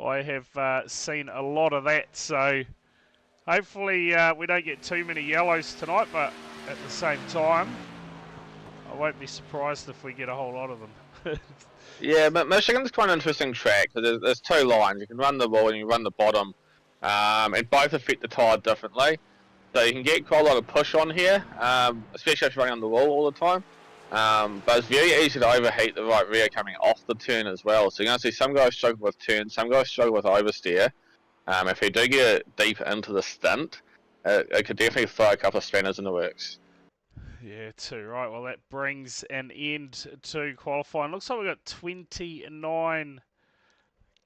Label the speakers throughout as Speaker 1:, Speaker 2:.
Speaker 1: I have seen a lot of that, so hopefully we don't get too many yellows tonight, but at the same time, I won't be surprised if we get a whole lot of them.
Speaker 2: Yeah, but Michigan's quite an interesting track, because there's two lines. You can run the wall and you run the bottom, and both affect the tyre differently. So you can get quite a lot of push on here, especially if you're running on the wall all the time. But it's very easy to overheat the right rear coming off the turn as well. So you're going to see some guys struggle with turns, some guys struggle with oversteer. If you do get deep into the stint, it could definitely throw a couple of spanners in the works.
Speaker 1: Yeah, too right. Well, that brings an end to qualifying. Looks like we've got 29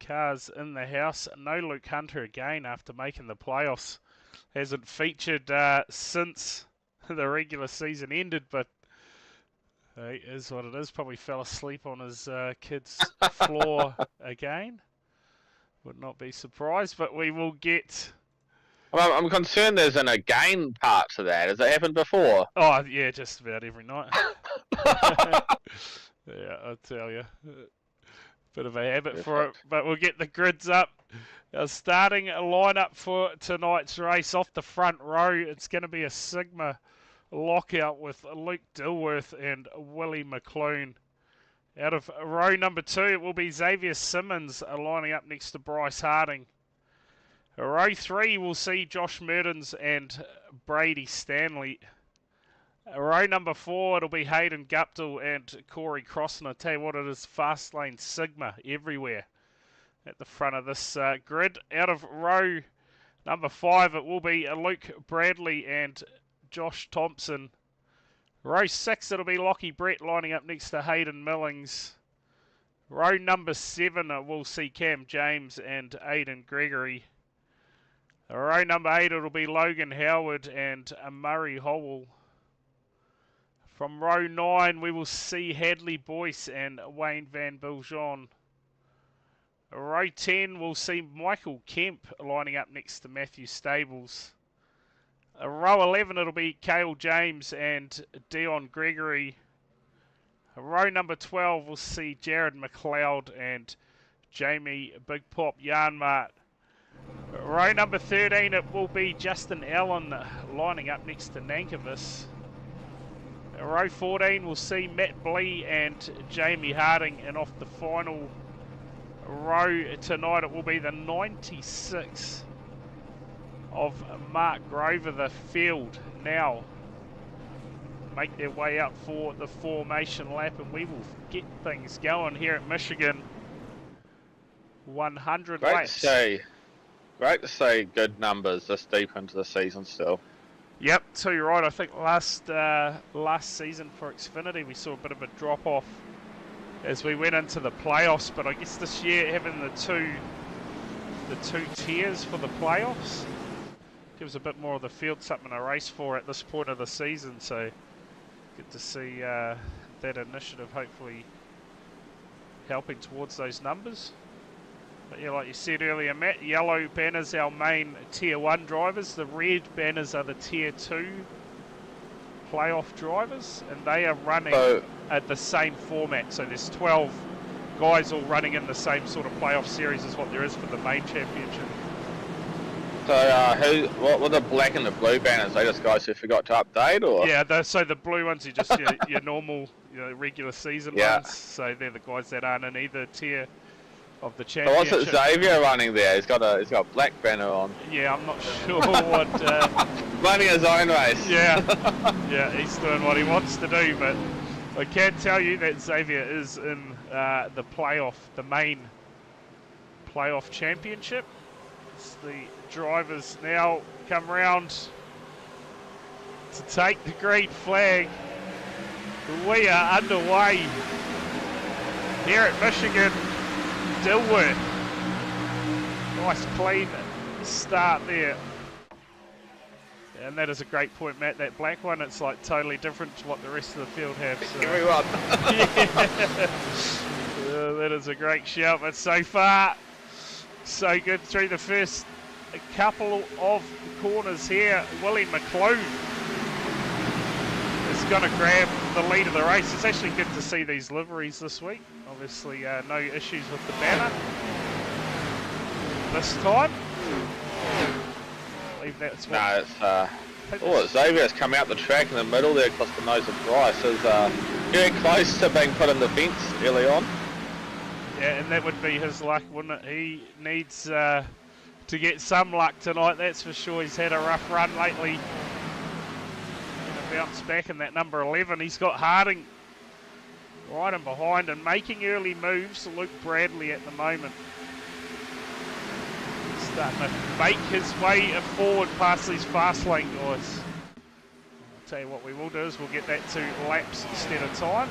Speaker 1: cars in the house. No Luke Hunter again after making the playoffs. Hasn't featured since the regular season ended, but it is what it is. Probably fell asleep on his kid's floor again. Would not be surprised, but we will get...
Speaker 2: Well, I'm concerned there's an again part to that. Has it happened before?
Speaker 1: Oh, yeah, just about every night. Yeah, I'll tell you. Bit of a habit for it, but we'll get the grids up. Our starting lineup for tonight's race. Off the front row, it's going to be a Sigma lockout with Luke Dilworth and Willie McClune. Out of row number 2, it will be Xavier Simmons lining up next to Bryce Harding. Row 3 will see Josh Mertens and Brady Stanley. Row number 4, it'll be Hayden Guptill and Corey Crossan. I tell you what, it is fast lane Sigma everywhere at the front of this grid. Out of row number 5, it will be Luke Bradley and Josh Thompson. Row 6, it'll be Lockie Brett lining up next to Hayden Millings. Row number 7, we'll see Cam James and Aidan Gregory. Row number 8, it'll be Logan Howard and Murray Howell. From row 9, we will see Hadley Boyce and Wayne Van Biljon. Row 10, we'll see Michael Kemp lining up next to Matthew Stables. Row 11, it'll be Cale James and Dion Gregory. Row number 12, we'll see Jared McLeod and Jamie Big Pop Yarnmart. Row number 13, it will be Justin Allen lining up next to Nankervis. Row 14, we'll see Matt Blee and Jamie Harding. And off the final row tonight, it will be the 96 of Mark Grover. The field now make their way out for the formation lap, and we will get things going here at Michigan. 100 laps.
Speaker 2: Great to see good numbers this deep into the season still.
Speaker 1: Yep, so you're right. I think last season for XFINITY we saw a bit of a drop off as we went into the playoffs, but I guess this year having the two tiers for the playoffs gives a bit more of the field something to race for at this point of the season. So good to see that initiative hopefully helping towards those numbers. But yeah, like you said earlier, Matt, yellow banners our main Tier 1 drivers. The red banners are the Tier 2 playoff drivers, and they are running at the same format. So there's 12 guys all running in the same sort of playoff series as what there is for the main championship.
Speaker 2: So what were the black and the blue banners? Are they just guys who forgot to update, or?
Speaker 1: Yeah, so the blue ones are just your normal, regular season ones. So they're the guys that aren't in either tier of the championship.
Speaker 2: So what's it Xavier running there? He's got a black banner on.
Speaker 1: Yeah, I'm not sure what.
Speaker 2: Running his own race.
Speaker 1: Yeah, he's doing what he wants to do, but I can tell you that Xavier is in the playoff, the main playoff championship. It's the drivers now come round to take the green flag. We are underway here at Michigan. Dilworth. Nice clean start there. And that is a great point, Matt. That black one, it's like totally different to what the rest of the field have. So.
Speaker 2: Everyone.
Speaker 1: That is a great shout, but so far, so good through the first couple of corners here. Willie McClune is going to grab the lead of the race. It's actually good to see these liveries this week. Obviously, no issues with the banner. this time. I believe that's what...
Speaker 2: No, it's Xavier's come out the track in the middle there across the nose of Bryce. Is very close to being put in the fence early on.
Speaker 1: Yeah, and that would be his luck, wouldn't it? He needs to get some luck tonight, that's for sure. He's had a rough run lately. Gonna bounce back in that number 11. He's got Harding right in behind and making early moves. Luke Bradley at the moment. Starting to make his way forward past these fast lane guys. I'll tell you what we will do is we'll get that to laps instead of time.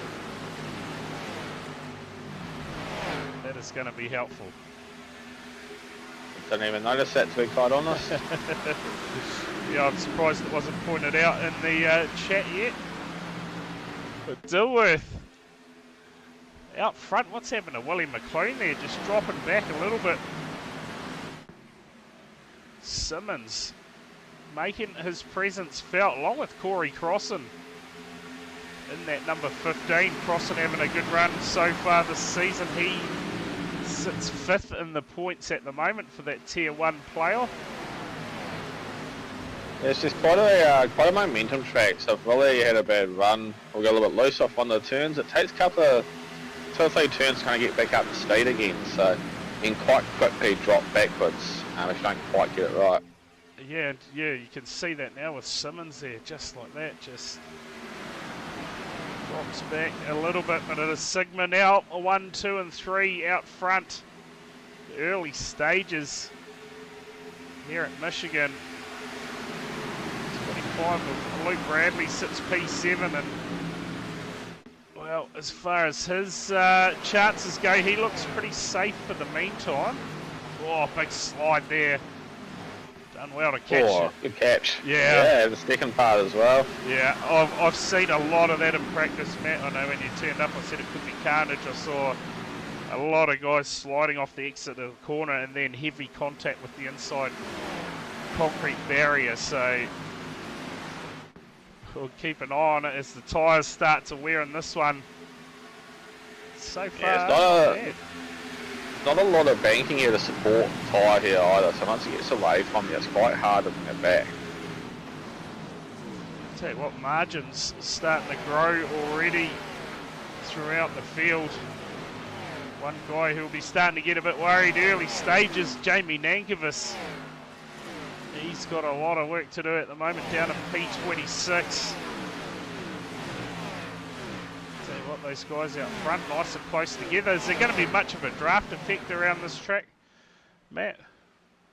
Speaker 1: That is going to be helpful.
Speaker 2: Didn't even notice that, to be quite honest.
Speaker 1: Yeah, I'm surprised it wasn't pointed out in the chat yet. But Dilworth out front. What's happened to Willie McLean there? Just dropping back a little bit. Simmons making his presence felt along with Corey Crossan in that number 15. Crossan having a good run so far this season. He sits 5th in the points at the moment for that Tier 1 playoff.
Speaker 2: It's just quite a momentum track, so if Willie had a bad run or got a little bit loose off one of the turns, it takes a couple of 2 or 3 turns to kind of get back up to speed again, so you can quite quickly drop backwards if you don't quite get it right.
Speaker 1: Yeah, you can see that now with Simmons there, just like that, just drops back a little bit, but it is Sigma now, 1, 2 and 3 out front. The early stages here at Michigan. 25 of Luke Bradley sits P7, and well, as far as his chances go, he looks pretty safe for the meantime. Oh, big slide there. Done well to catch it.
Speaker 2: Good catch.
Speaker 1: Yeah,
Speaker 2: the second part as well.
Speaker 1: Yeah, I've seen a lot of that in practice, Matt. I know when you turned up, I said it could be carnage. I saw a lot of guys sliding off the exit of the corner and then heavy contact with the inside concrete barrier. So we'll keep an eye on it as the tyres start to wear in this one. So far,
Speaker 2: not a lot of banking here to support tyre here either, so once it gets away from you, it's quite hard to bring it back.
Speaker 1: Tell you what, margins starting to grow already throughout the field. One guy who'll be starting to get a bit worried early stages, Jamie Nankervis. He's got a lot of work to do at the moment, down at P26. Tell you what, those guys out front, nice and close together. Is there going to be much of a draft effect around this track, Matt?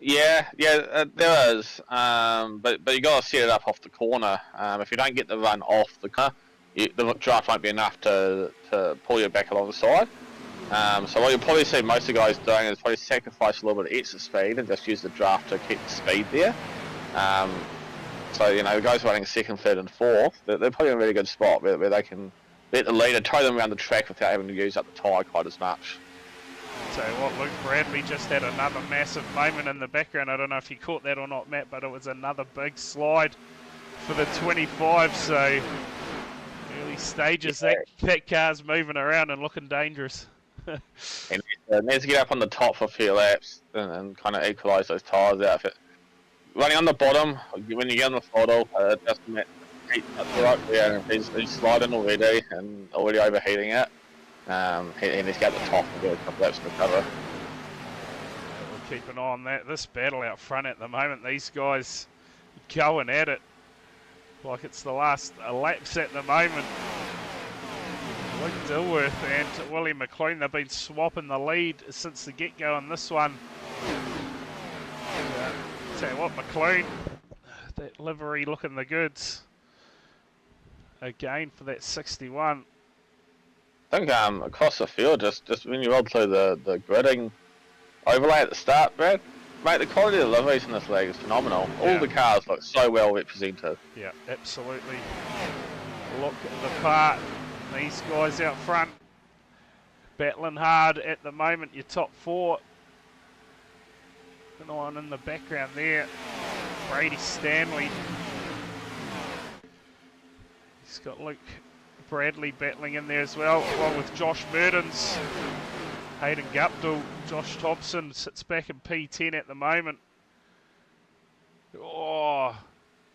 Speaker 2: Yeah, there is. But you got to set it up off the corner. If you don't get the run off the corner, the draft won't be enough to pull you back along the side. So what you'll probably see most of the guys doing is probably sacrifice a little bit of exit speed and just use the draft to keep the speed there. So, you know, the guys running 2nd, 3rd and 4th, they're probably in a really good spot where they can let the leader tow them around the track without having to use up the tyre quite as much.
Speaker 1: So what, Luke Bradley just had another massive moment in the background. I don't know if you caught that or not, Matt, but it was another big slide for the 25. So early stages, that car's moving around and looking dangerous.
Speaker 2: And needs to get up on the top for a few laps and kind of equalise those tyres out. Running on the bottom, when you get on the throttle, just right there, he's sliding already and already overheating it. He needs to get at the top and get a couple laps to recover.
Speaker 1: We'll keep an eye on that. This battle out front at the moment, these guys going at it like it's the last laps at the moment. Luke Dilworth and Willie McLean, they've been swapping the lead since the get-go on this one. Tell you what, McLean, that livery looking the goods. Again for that 61.
Speaker 2: I think across the field, just when you roll through the gridding overlay at the start, Brad, mate, the quality of the liveries in this league is phenomenal. All the cars look so well represented. Yeah,
Speaker 1: absolutely. Look at the part. These guys out front battling hard at the moment, your top 4. An on in the background there, Brady Stanley. He's got Luke Bradley battling in there as well, along with Josh Murdens. Hayden Guptill, Josh Thompson sits back in P10 at the moment. Oh,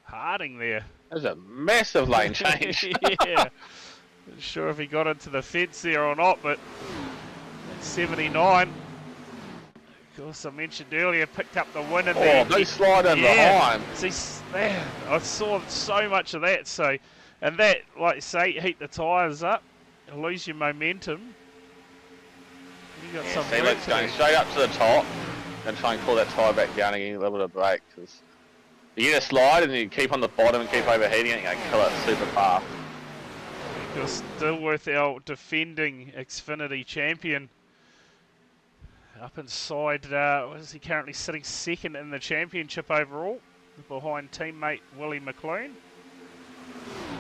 Speaker 1: Harding there.
Speaker 2: There's a massive lane change.
Speaker 1: Yeah. Not sure if he got into the fence there or not, but at 79. Of course, I mentioned earlier, picked up the win in there.
Speaker 2: Oh, big slide in behind.
Speaker 1: See, man, I saw so much of that. So, and that, like you say, heat the tyres up, lose your momentum. You got some
Speaker 2: See, Luke's going straight up to the top and try and pull that tyre back down again, a little bit of brake. Cause you get a slide and you keep on the bottom and keep overheating it, you're going to kill it super fast.
Speaker 1: Because Dilworth, our defending Xfinity champion, up inside, what is he currently sitting second in the championship overall, behind teammate Willie McLean.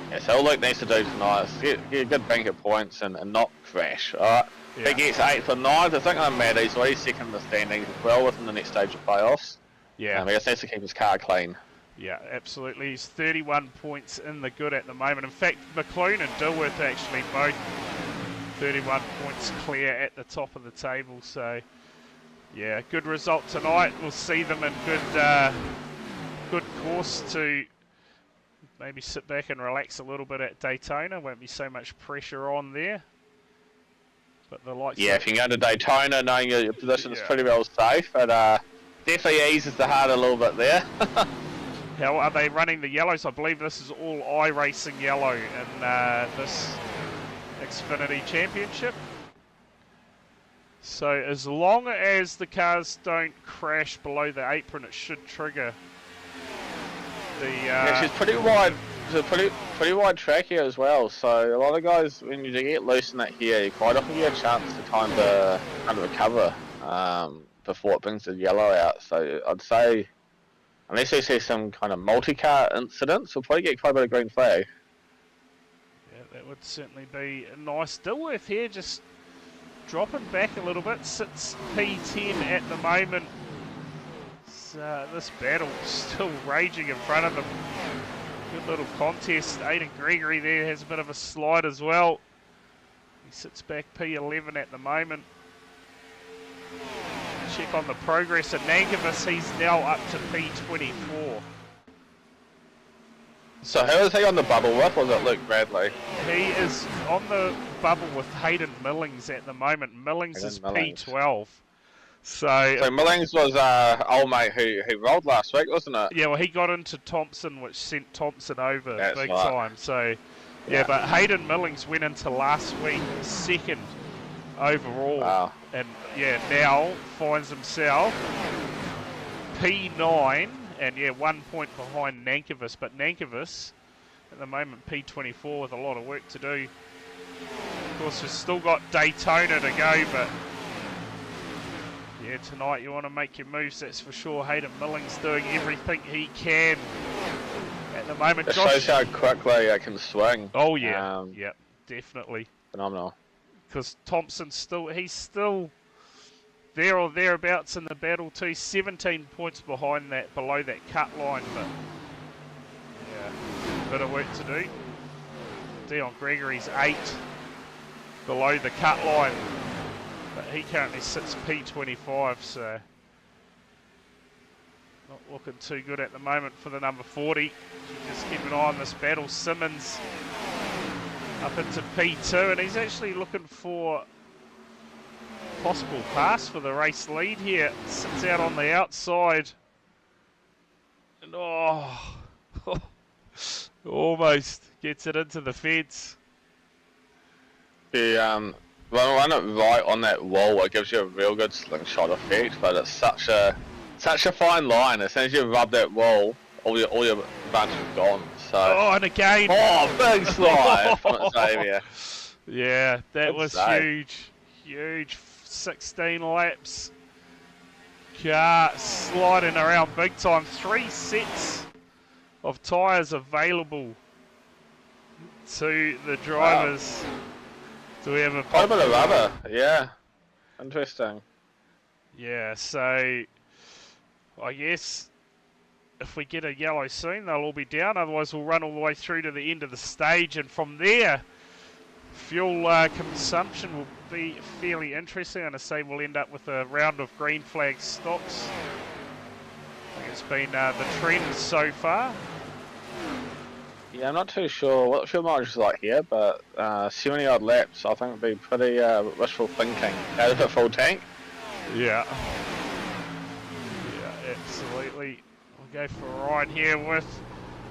Speaker 2: Yeah, so all Luke needs to do tonight is get a good bank of points and not crash, alright? Yeah. If he gets 8th or 9th, I think I'm mad, he's already second in the standings as well within the next stage of playoffs.
Speaker 1: Yeah.
Speaker 2: He just needs to keep his car clean.
Speaker 1: Yeah, absolutely. He's 31 points in the good at the moment. In fact, McLean and Dilworth actually both 31 points clear at the top of the table, so... Yeah, good result tonight. We'll see them in good course to maybe sit back and relax a little bit at Daytona. Won't be so much pressure on there. But the likes
Speaker 2: if you can go to Daytona, knowing your position is pretty well safe, but definitely eases the heart a little bit there.
Speaker 1: How are they running the yellows? I believe this is all iRacing yellow in this Xfinity Championship. So as long as the cars don't crash below the apron, it should trigger the...
Speaker 2: yeah, she's pretty wide. It's a pretty wide track here as well. So a lot of guys, when you get loose in that here, you quite often get a chance to kind of recover before it brings the yellow out. So I'd say, unless we see some kind of multi-car incidents, we'll probably get quite a bit of green flag.
Speaker 1: Yeah, that would certainly be nice. Dilworth here, just dropping back a little bit, sits P10 at the moment. This battle still raging in front of him. Good little contest. Aidan Gregory there has a bit of a slide as well. He sits back P11 at the moment. Check on the progress of Nankervis, he's now up to P24.
Speaker 2: So who is he on the bubble with? Was it Luke Bradley?
Speaker 1: He is on the bubble with Hayden Millings at the moment. Millings is P12. So
Speaker 2: Millings was old mate who rolled last week, wasn't it?
Speaker 1: Yeah, well he got into Thompson, which sent Thompson over big
Speaker 2: right.
Speaker 1: time. So yeah, but Hayden Millings went into last week second overall.
Speaker 2: Wow.
Speaker 1: And yeah, now finds himself P9. And yeah, 1 point behind Nankervis, but Nankervis at the moment P24 with a lot of work to do. Of course, we've still got Daytona to go, but yeah, tonight you want to make your moves, that's for sure. Hayden Millings doing everything he can at the moment.
Speaker 2: It shows how quickly I can swing.
Speaker 1: Oh yeah, yeah, definitely.
Speaker 2: Phenomenal.
Speaker 1: Because Thompson he's still there or thereabouts in the battle too, 17 points behind that, below that cut line, but yeah, a bit of work to do. Dion Gregory's 8 below the cut line, but he currently sits P25, so not looking too good at the moment for the number 40. Just keep an eye on this battle. Simmons up into P2, and he's actually looking for possible pass for the race lead here. Sits out on the outside. And almost gets it into the fence.
Speaker 2: When you run it right on that wall, it gives you a real good slingshot effect, but it's such a fine line. As soon as you rub that wall, all your advantage is gone. So.
Speaker 1: Oh, and again.
Speaker 2: Oh, big slide from Xavier.
Speaker 1: Yeah, that was
Speaker 2: save.
Speaker 1: huge. 16 laps. Car sliding around big time. 3 sets of tyres available to the drivers. Wow. Do we have a
Speaker 2: quite a bit of rubber? Yeah, interesting.
Speaker 1: Yeah, so I guess if we get a yellow soon, they'll all be down. Otherwise, we'll run all the way through to the end of the stage, and from there, Fuel consumption will be fairly interesting. I'm going to say we'll end up with a round of green flag stops. I think it's been the trend so far.
Speaker 2: Yeah, I'm not too sure what fuel mileage is like here, but 70 odd laps I think would be pretty wishful thinking out of a full tank.
Speaker 1: Yeah. Yeah, absolutely. We'll go for a ride here with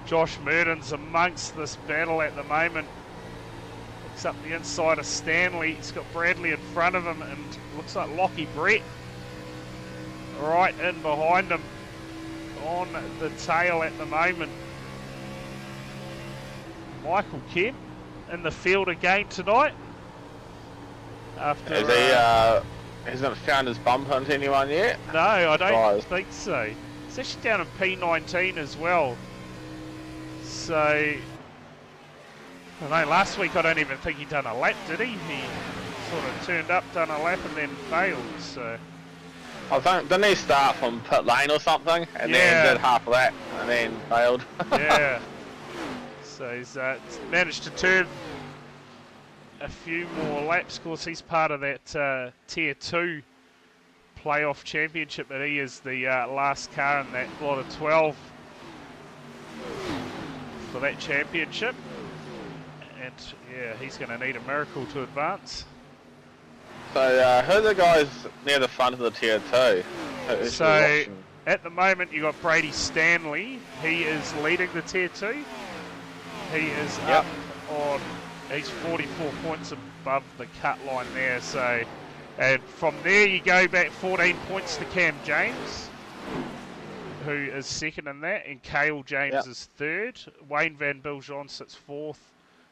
Speaker 1: Josh Murden's amongst this battle at the moment. Looks up the inside of Stanley. He's got Bradley in front of him, and looks like Lockie Brett right in behind him on the tail at the moment. Michael Kemp in the field again tonight. After
Speaker 2: hasn't found his bump into anyone yet?
Speaker 1: No, I don't think so. It's actually down in P19 as well. So, I don't know, last week I don't even think he'd done a lap, did he? He sort of turned up, done a lap, and then failed, so...
Speaker 2: I think, didn't he start from pit lane or something? And then did half of that, and then failed.
Speaker 1: Yeah. So he's managed to turn a few more laps. Of course, he's part of that Tier 2 playoff championship, but he is the last car in that lot of 12 for that championship. And yeah, he's going to need a miracle to advance.
Speaker 2: So who are the guys near the front of the Tier 2?
Speaker 1: So at the moment you got Brady Stanley. He is leading the Tier 2. He is up on, he's 44 points above the cut line there. So, and from there you go back 14 points to Cam James, who is second in that, and Cale James is third. Wayne Van Biljon sits fourth.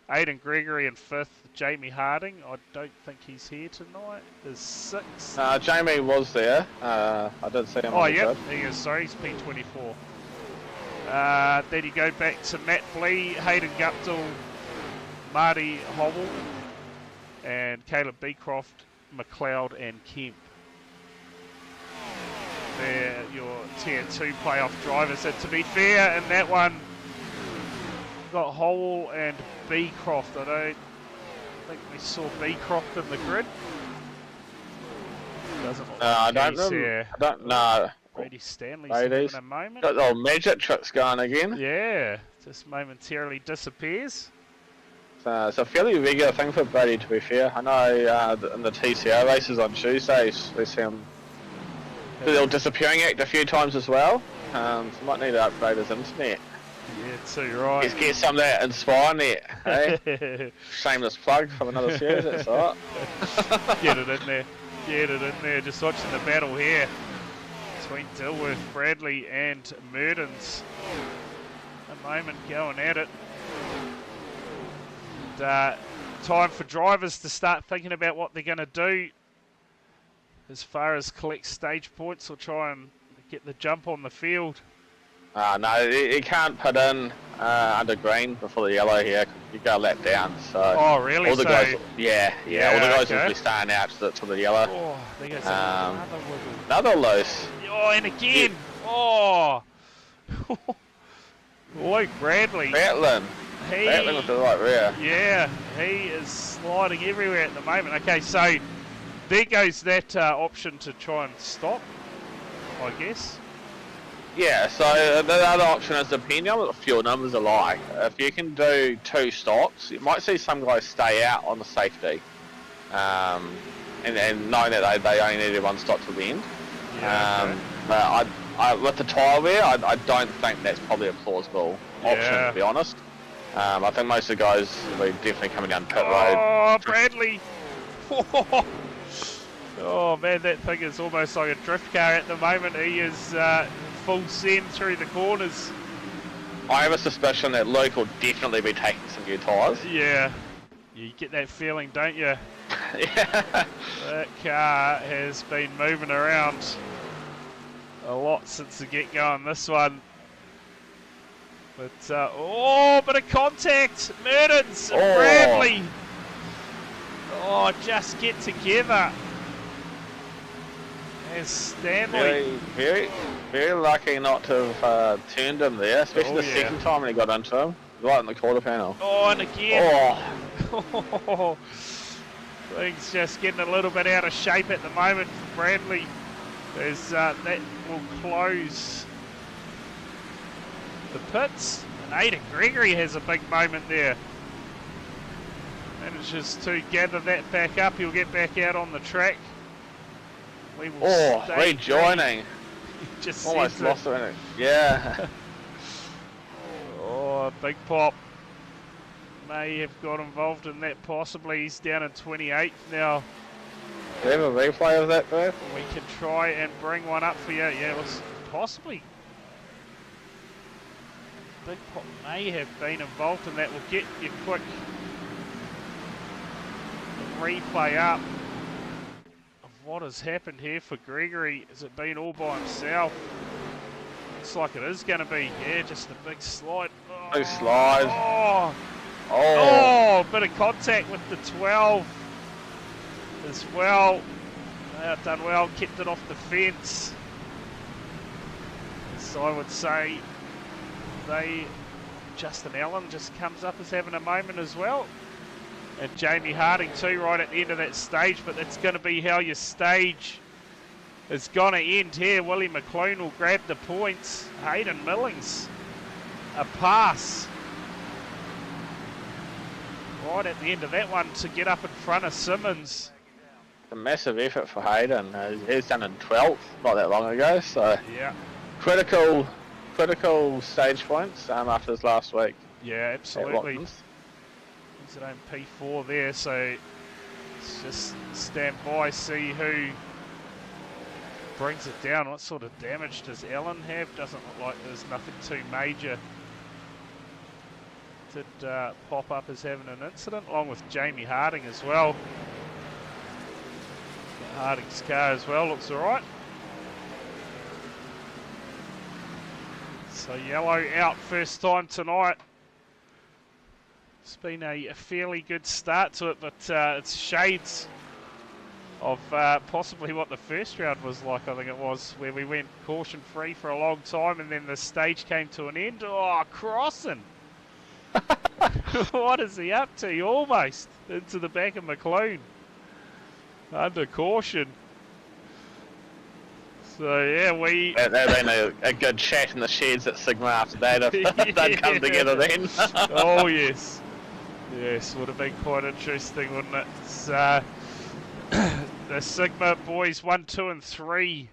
Speaker 1: Aidan Gregory in fifth. Jamie Harding, I don't think he's here tonight, is sixth.
Speaker 2: Jamie was there. I did see him.
Speaker 1: Oh, yep, he is. Sorry, he's P24. Then you go back to Matt Blee, Hayden Guptill, Marty Hobble, and Caleb Beecroft, McLeod, and Kemp. They're your Tier 2 playoff drivers. And to be fair, in that one, got Howell and Beecroft. I don't think we saw Beecroft in the grid. Doesn't look like
Speaker 2: I don't know.
Speaker 1: Brady Stanley's in a moment.
Speaker 2: Got the old magic tricks going again.
Speaker 1: Yeah, just momentarily disappears.
Speaker 2: It's a fairly regular thing for Brady, to be fair. I know in the TCR races on Tuesdays, we see him do the little disappearing act a few times as well. So might need to upgrade his internet.
Speaker 1: Yeah, too right.
Speaker 2: Let's get some of that Inspire net, eh? Shameless plug from another series, that's alright.
Speaker 1: Get it in there. Get it in there. Just watching the battle here between Dilworth, Bradley and Murdens. A moment going at it. And, time for drivers to start thinking about what they're going to do as far as collect stage points or try and get the jump on the field.
Speaker 2: No, you can't put in under green before the yellow here. You go a lap down. So
Speaker 1: oh, really?
Speaker 2: All the guys, yeah, all the guys will be starting out to the yellow.
Speaker 1: Oh, there goes another wiggle.
Speaker 2: Another loose.
Speaker 1: Oh, and again. Yeah. Oh. Luke Bradley.
Speaker 2: Battling with the right rear.
Speaker 1: Yeah, he is sliding everywhere at the moment. Okay, so there goes that option to try and stop, I guess.
Speaker 2: Yeah, so the other option is depending on what the fuel numbers are like. If you can do 2 stops, you might see some guys stay out on the safety. And knowing that they only needed 1 stop to the end.
Speaker 1: Yeah,
Speaker 2: but I with the tyre wear, I don't think that's probably a plausible option, to be honest. I think most of the guys will be definitely coming down pit road.
Speaker 1: Oh, Bradley! Oh man, that thing is almost like a drift car at the moment. He is full send through the corners.
Speaker 2: I have a suspicion that Luke will definitely be taking some new tyres.
Speaker 1: Yeah, you get that feeling, don't you?
Speaker 2: Yeah.
Speaker 1: That car has been moving around a lot since the get-go on this one. But, bit of contact! Murdens and Bradley! Oh, just get together. As Stanley.
Speaker 2: Very, very lucky not to have turned him there, especially the second time when he got into him, right in the quarter panel.
Speaker 1: Oh, and again. Things just getting a little bit out of shape at the moment for Bradley. As that will close the pits. And Aidan Gregory has a big moment there. Manages to gather that back up. He'll get back out on the track. We will
Speaker 2: rejoining.
Speaker 1: Just
Speaker 2: almost lost it. Yeah.
Speaker 1: Oh, big pop. May have got involved in that possibly. He's down in 28th now.
Speaker 2: Do you have a replay of that, Beth?
Speaker 1: We can try and bring one up for you. Yeah, it was possibly. Big pop may have been involved in that. We'll get your quick replay up of what has happened here for Gregory. Has it been all by himself? Looks like it is going to be. Yeah, just a big slide. Oh,
Speaker 2: big slide.
Speaker 1: Oh, bit of contact with the 12 as well. Done well, kept it off the fence. So I would say Justin Allen just comes up as having a moment as well. And Jamie Harding too, right at the end of that stage, but that's going to be how your stage is going to end here. Willie McClune will grab the points. Hayden Millings, a pass. Right at the end of that one to get up in front of Simmons.
Speaker 2: A massive effort for Hayden. He's done in 12th not that long ago, so
Speaker 1: yeah,
Speaker 2: critical stage points after this last week.
Speaker 1: Yeah, absolutely. He's at home P4 there, so let's just stand by, see who brings it down. What sort of damage does Allen have? Doesn't look like there's nothing too major. Did pop up as having an incident, along with Jamie Harding as well. Harding's car as well looks alright. So yellow out first time tonight. It's been a fairly good start to it, but it's shades of possibly what the first round was like, I think it was, where we went caution free for a long time and then the stage came to an end. Oh, crossing! What is he up to? Almost into the back of McLean. Under caution. So yeah,
Speaker 2: There'd been a good chat in the sheds at Sigma after that if they'd come together then.
Speaker 1: Oh yes. Yes, would have been quite interesting, wouldn't it? It's, the Sigma boys 1, 2 and 3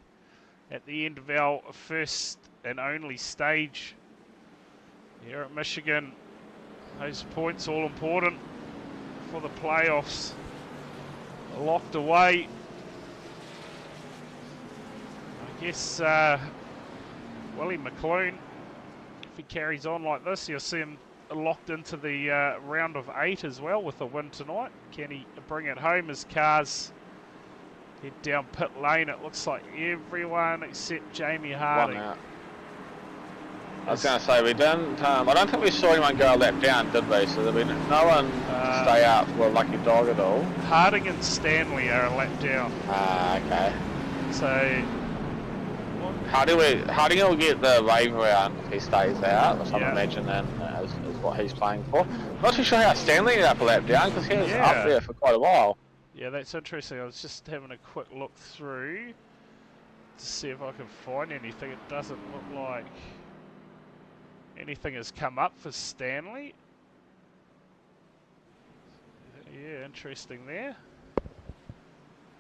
Speaker 1: at the end of our first and only stage here at Michigan. Those points all important for the playoffs. Locked away. I guess Willie McClune, if he carries on like this, you'll see him locked into the round of 8 as well with a win tonight. Can he bring it home as cars head down pit lane? It looks like everyone except Jamie Harding.
Speaker 2: One out. I was going to say, we didn't, I don't think we saw anyone go a lap down, did we? So there'll be no one stay out for a lucky dog at all.
Speaker 1: Harding and Stanley are a lap down.
Speaker 2: Okay.
Speaker 1: So
Speaker 2: Harding will get the wave round if he stays out, which I imagine then is what he's playing for. Not too sure how Stanley ended up a lap down because he was up there for quite a while.
Speaker 1: Yeah, that's interesting. I was just having a quick look through to see if I can find anything. It doesn't look like anything has come up for Stanley. Yeah, interesting there.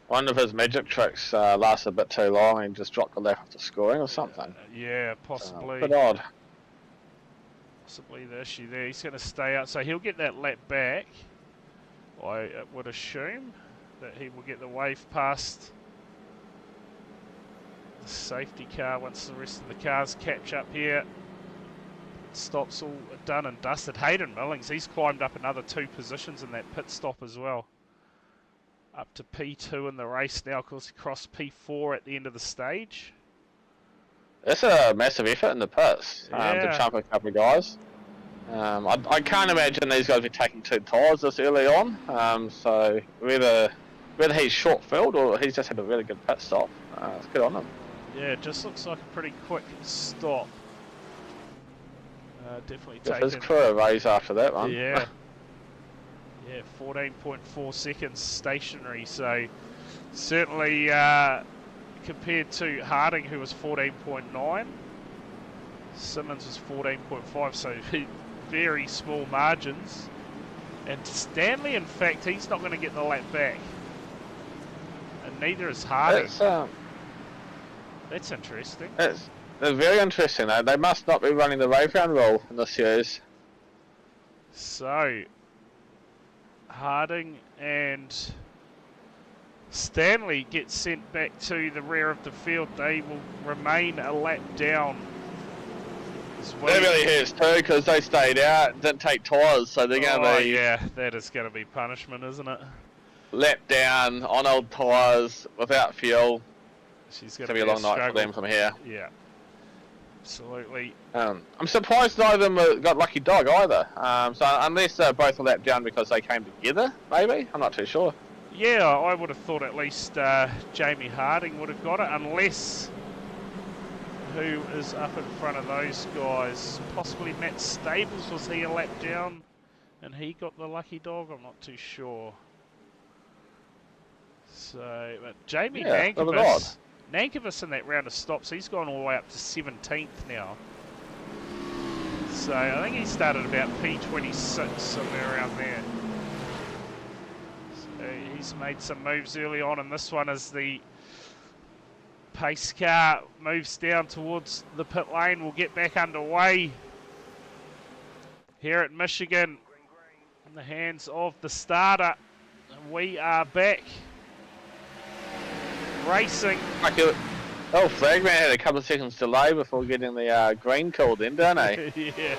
Speaker 2: One of his magic tricks lasted a bit too long and just dropped the lap after scoring or something.
Speaker 1: Yeah, possibly.
Speaker 2: A bit odd.
Speaker 1: Possibly the issue there. He's going to stay out, so he'll get that lap back. I would assume that he will get the wave past the safety car once the rest of the cars catch up here. Stops all done and dusted. Hayden Millings, he's climbed up another 2 positions in that pit stop as well. Up to P2 in the race now, because he crossed P4 at the end of the stage.
Speaker 2: That's a massive effort in the pits to jump a couple of guys. I can't imagine these guys will be taking 2 tyres this early on. So whether he's short-filled or he's just had a really good pit stop, it's good on him.
Speaker 1: Yeah, it just looks like a pretty quick stop. Definitely
Speaker 2: taken. His crew a raise after that one.
Speaker 1: Yeah. Yeah, 14.4 seconds stationary, so certainly compared to Harding, who was 14.9, Simmons was 14.5, so very small margins. And Stanley, in fact, he's not going to get the lap back. And neither is Harding. That's interesting.
Speaker 2: It's very interesting, though. They must not be running the rave round rule in this series.
Speaker 1: So, Harding and Stanley get sent back to the rear of the field. They will remain a lap down.
Speaker 2: That really hurts too, because they stayed out, didn't take tyres, so they're going to be...
Speaker 1: yeah, that is going to be punishment, isn't it?
Speaker 2: Lap down, on old tyres, without fuel.
Speaker 1: She's
Speaker 2: going to be a long night for them from here.
Speaker 1: Yeah, absolutely.
Speaker 2: I'm surprised neither of them got lucky dog either. So unless they're both a lap down because they came together, maybe? I'm not too sure.
Speaker 1: Yeah, I would have thought at least Jamie Harding would have got it, unless... who is up in front of those guys? Possibly Matt Stables, was he a lap down and he got the lucky dog? I'm not too sure. So, but Jamie Nankervis in that round of stops, he's gone all the way up to 17th now. So I think he started about P26, somewhere around there. So he's made some moves early on, and this one is the pace car moves down towards the pit lane. We'll get back underway here at Michigan in the hands of the starter. And we are back racing.
Speaker 2: Oh, Flagman had a couple of seconds delay before getting the green called in, didn't he?
Speaker 1: Yeah.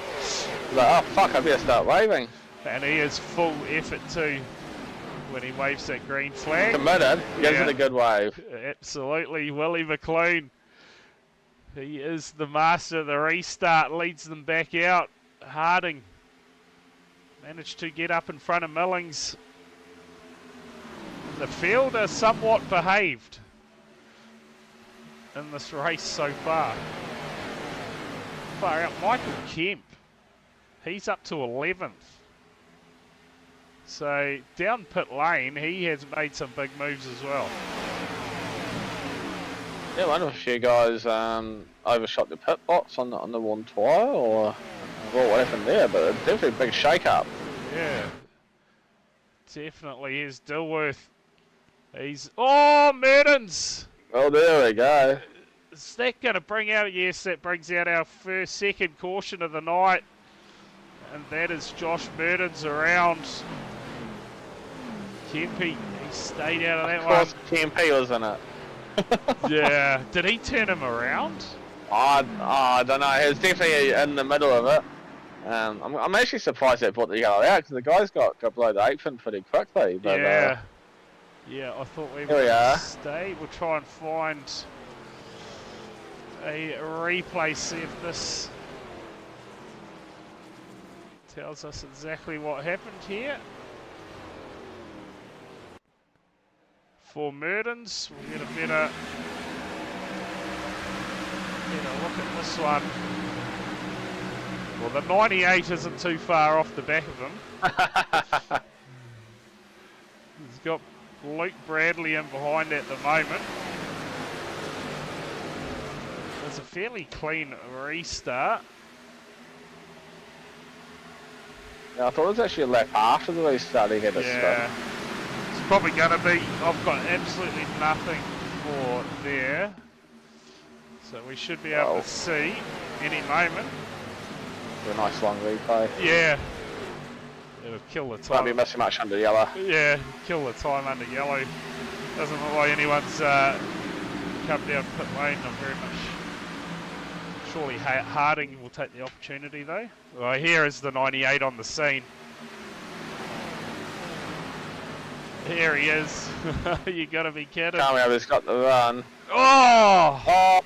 Speaker 2: Like, oh fuck, I better start waving.
Speaker 1: And he is full effort too when he waves that green flag.
Speaker 2: Committed, gives it a good wave.
Speaker 1: Absolutely, Willie McLean. He is the master of the restart, leads them back out. Harding managed to get up in front of Millings. The field has somewhat behaved in this race so far. Far out, Michael Kemp. He's up to 11th. So down pit lane, he has made some big moves as well.
Speaker 2: Yeah, I wonder if you guys overshot the pit box on the one tyre, or what happened there, but it's definitely a big shake-up.
Speaker 1: Yeah, definitely is. Dilworth. He's... Oh, Mertens!
Speaker 2: Well, there we go.
Speaker 1: Is that going to bring out... Yes, that brings out our second caution of the night. And that is Josh Mertens around. Kempe, he stayed out of that one.
Speaker 2: Of course, Kempe was in it.
Speaker 1: Yeah. Did he turn him around?
Speaker 2: I don't know. He was definitely in the middle of it. I'm actually surprised they brought the yellow out, because the guys got below the 8th and pretty quickly. But,
Speaker 1: yeah. Yeah, I thought we would stay. We'll try and find a replay, see if this tells us exactly what happened here. For Mertens, we'll get a better look at this one. Well, the 98 isn't too far off the back of him. He's got Luke Bradley in behind at the moment. It's a fairly clean restart.
Speaker 2: Yeah, I thought it was actually a lap after the restart he had a spin.
Speaker 1: It's probably going to be... I've got absolutely nothing for there. So we should be able to see any moment.
Speaker 2: A nice long replay.
Speaker 1: Yeah. It'll kill the time.
Speaker 2: Won't be missing much under yellow.
Speaker 1: Yeah, kill the time under yellow. Doesn't look like anyone's come down pit lane. Not very much. Surely Harding will take the opportunity though. Well, here is the 98 on the scene. Here he is. You gotta be kidding.
Speaker 2: Can't believe he's got the run.
Speaker 1: Oh!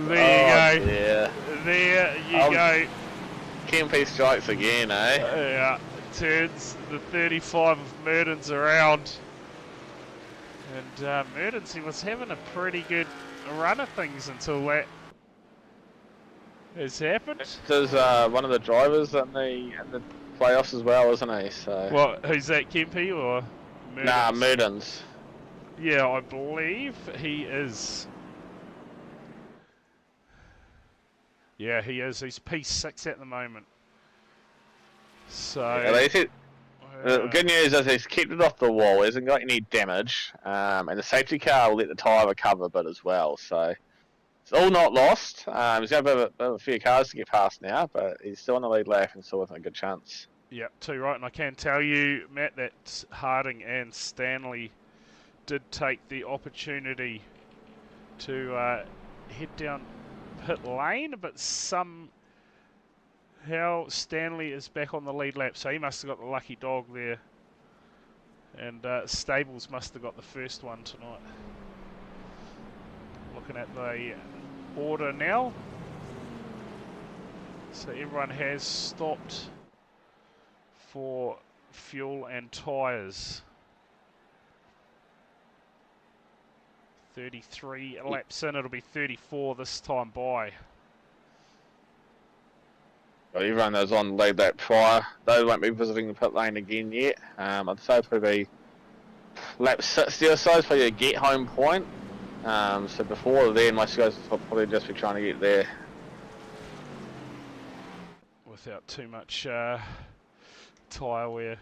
Speaker 1: There you go.
Speaker 2: Yeah.
Speaker 1: There you go.
Speaker 2: Kempe strikes again, eh?
Speaker 1: Yeah. Turns the 35 of Mertens around. And Mertens, he was having a pretty good run of things until that. has happened.
Speaker 2: There's one of the drivers in the playoffs as well, isn't he? So.
Speaker 1: Well, who's that, Kempe or Murdens?
Speaker 2: Nah, Murdens.
Speaker 1: Yeah, I believe he is. Yeah, he is. He's P6 at the moment. So.
Speaker 2: Yeah, the good news is he's kept it off the wall. He hasn't got any damage, and the safety car will let the tyre recover a bit as well. So it's all not lost. He's got a few cars to get past now, but he's still on the lead lap and still with a good chance.
Speaker 1: Yep, too right. And I can tell you, Matt, that Harding and Stanley did take the opportunity to head down pit lane, but somehow Stanley is back on the lead lap, so he must have got the lucky dog there. And Stables must have got the first one tonight. Looking at the order now. So everyone has stopped for fuel and tyres. 33 laps in, it'll be 34 this time by.
Speaker 2: Well, everyone that was on the lead lap prior, they won't be visiting the pit lane again yet. I'd say probably lap 60 or so is probably a get home point. So before then, most guys will probably just be trying to get there.
Speaker 1: Without too much tyre wear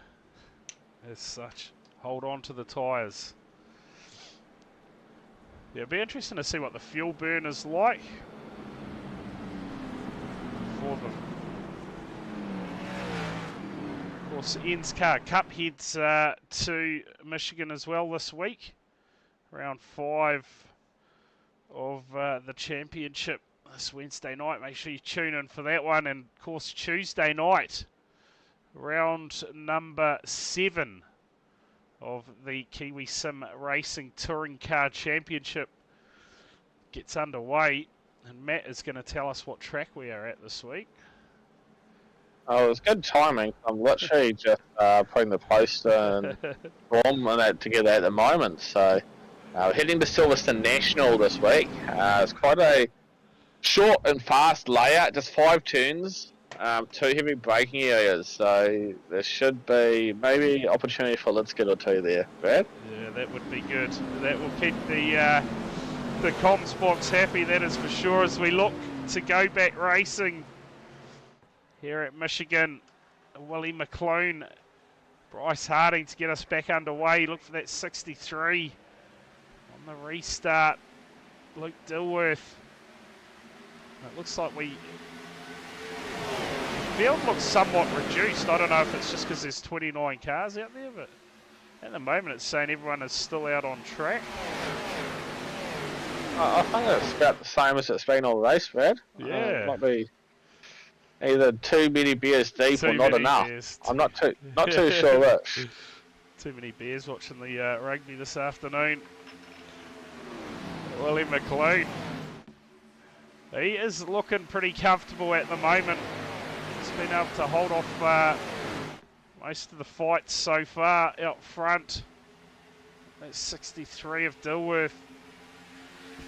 Speaker 1: as such. Hold on to the tyres. Yeah, it'll be interesting to see what the fuel burn is like for them. Of course, Ian's Car Cup heads to Michigan as well this week. Round 5 of the championship this Wednesday night. Make sure you tune in for that one. And of course, Tuesday night, round number 7 of the Kiwi Sim Racing Touring Car Championship gets underway, and Matt is going to tell us what track we are at this week.
Speaker 2: Oh, it was good timing. I'm literally just putting the poster and form and that together at the moment. So we're heading to Silverstone National this week. It's quite a short and fast layout, just 5 turns. 2 heavy braking areas, so there should be maybe opportunity for a lid skid or 2 there, Brad.
Speaker 1: Yeah, that would be good. That will keep the comms box happy, that is for sure, as we look to go back racing here at Michigan. Willie McClone, Bryce Harding to get us back underway. Look for that 63 on the restart. Luke Dilworth. It looks like the field looks somewhat reduced. I don't know if it's just because there's 29 cars out there, but at the moment it's saying everyone is still out on track.
Speaker 2: I think it's about the same as it's been all race, Brad.
Speaker 1: Yeah.
Speaker 2: Might be either too many beers deep or not enough. I'm not too sure which.
Speaker 1: Too many beers watching the rugby this afternoon. Willie McClone. He is looking pretty comfortable at the moment. He's been able to hold off most of the fights so far out front. That's 63 of Dilworth.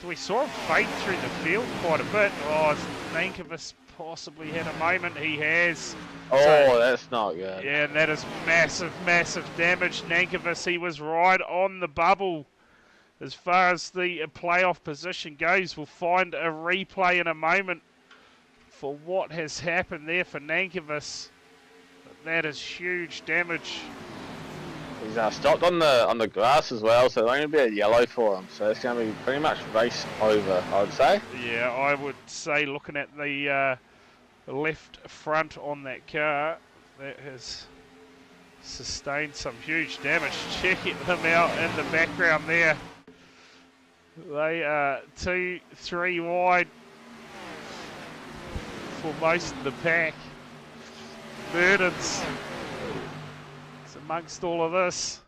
Speaker 1: We saw him fade through the field quite a bit. Oh, Nankervis possibly had a moment. He has.
Speaker 2: Oh, so, that's not good.
Speaker 1: Yeah, and that is massive, massive damage. Nankervis, he was right on the bubble. As far as the playoff position goes, we'll find a replay in a moment for what has happened there for Nankervis. That is huge damage.
Speaker 2: He's stopped on the grass as well, so there'll only be a yellow for him. So it's going to be pretty much race over, I would say.
Speaker 1: Yeah, I would say looking at the left front on that car, that has sustained some huge damage. Checking them out in the background there. They are 2-3 wide for most of the pack. Burdens amongst all of this.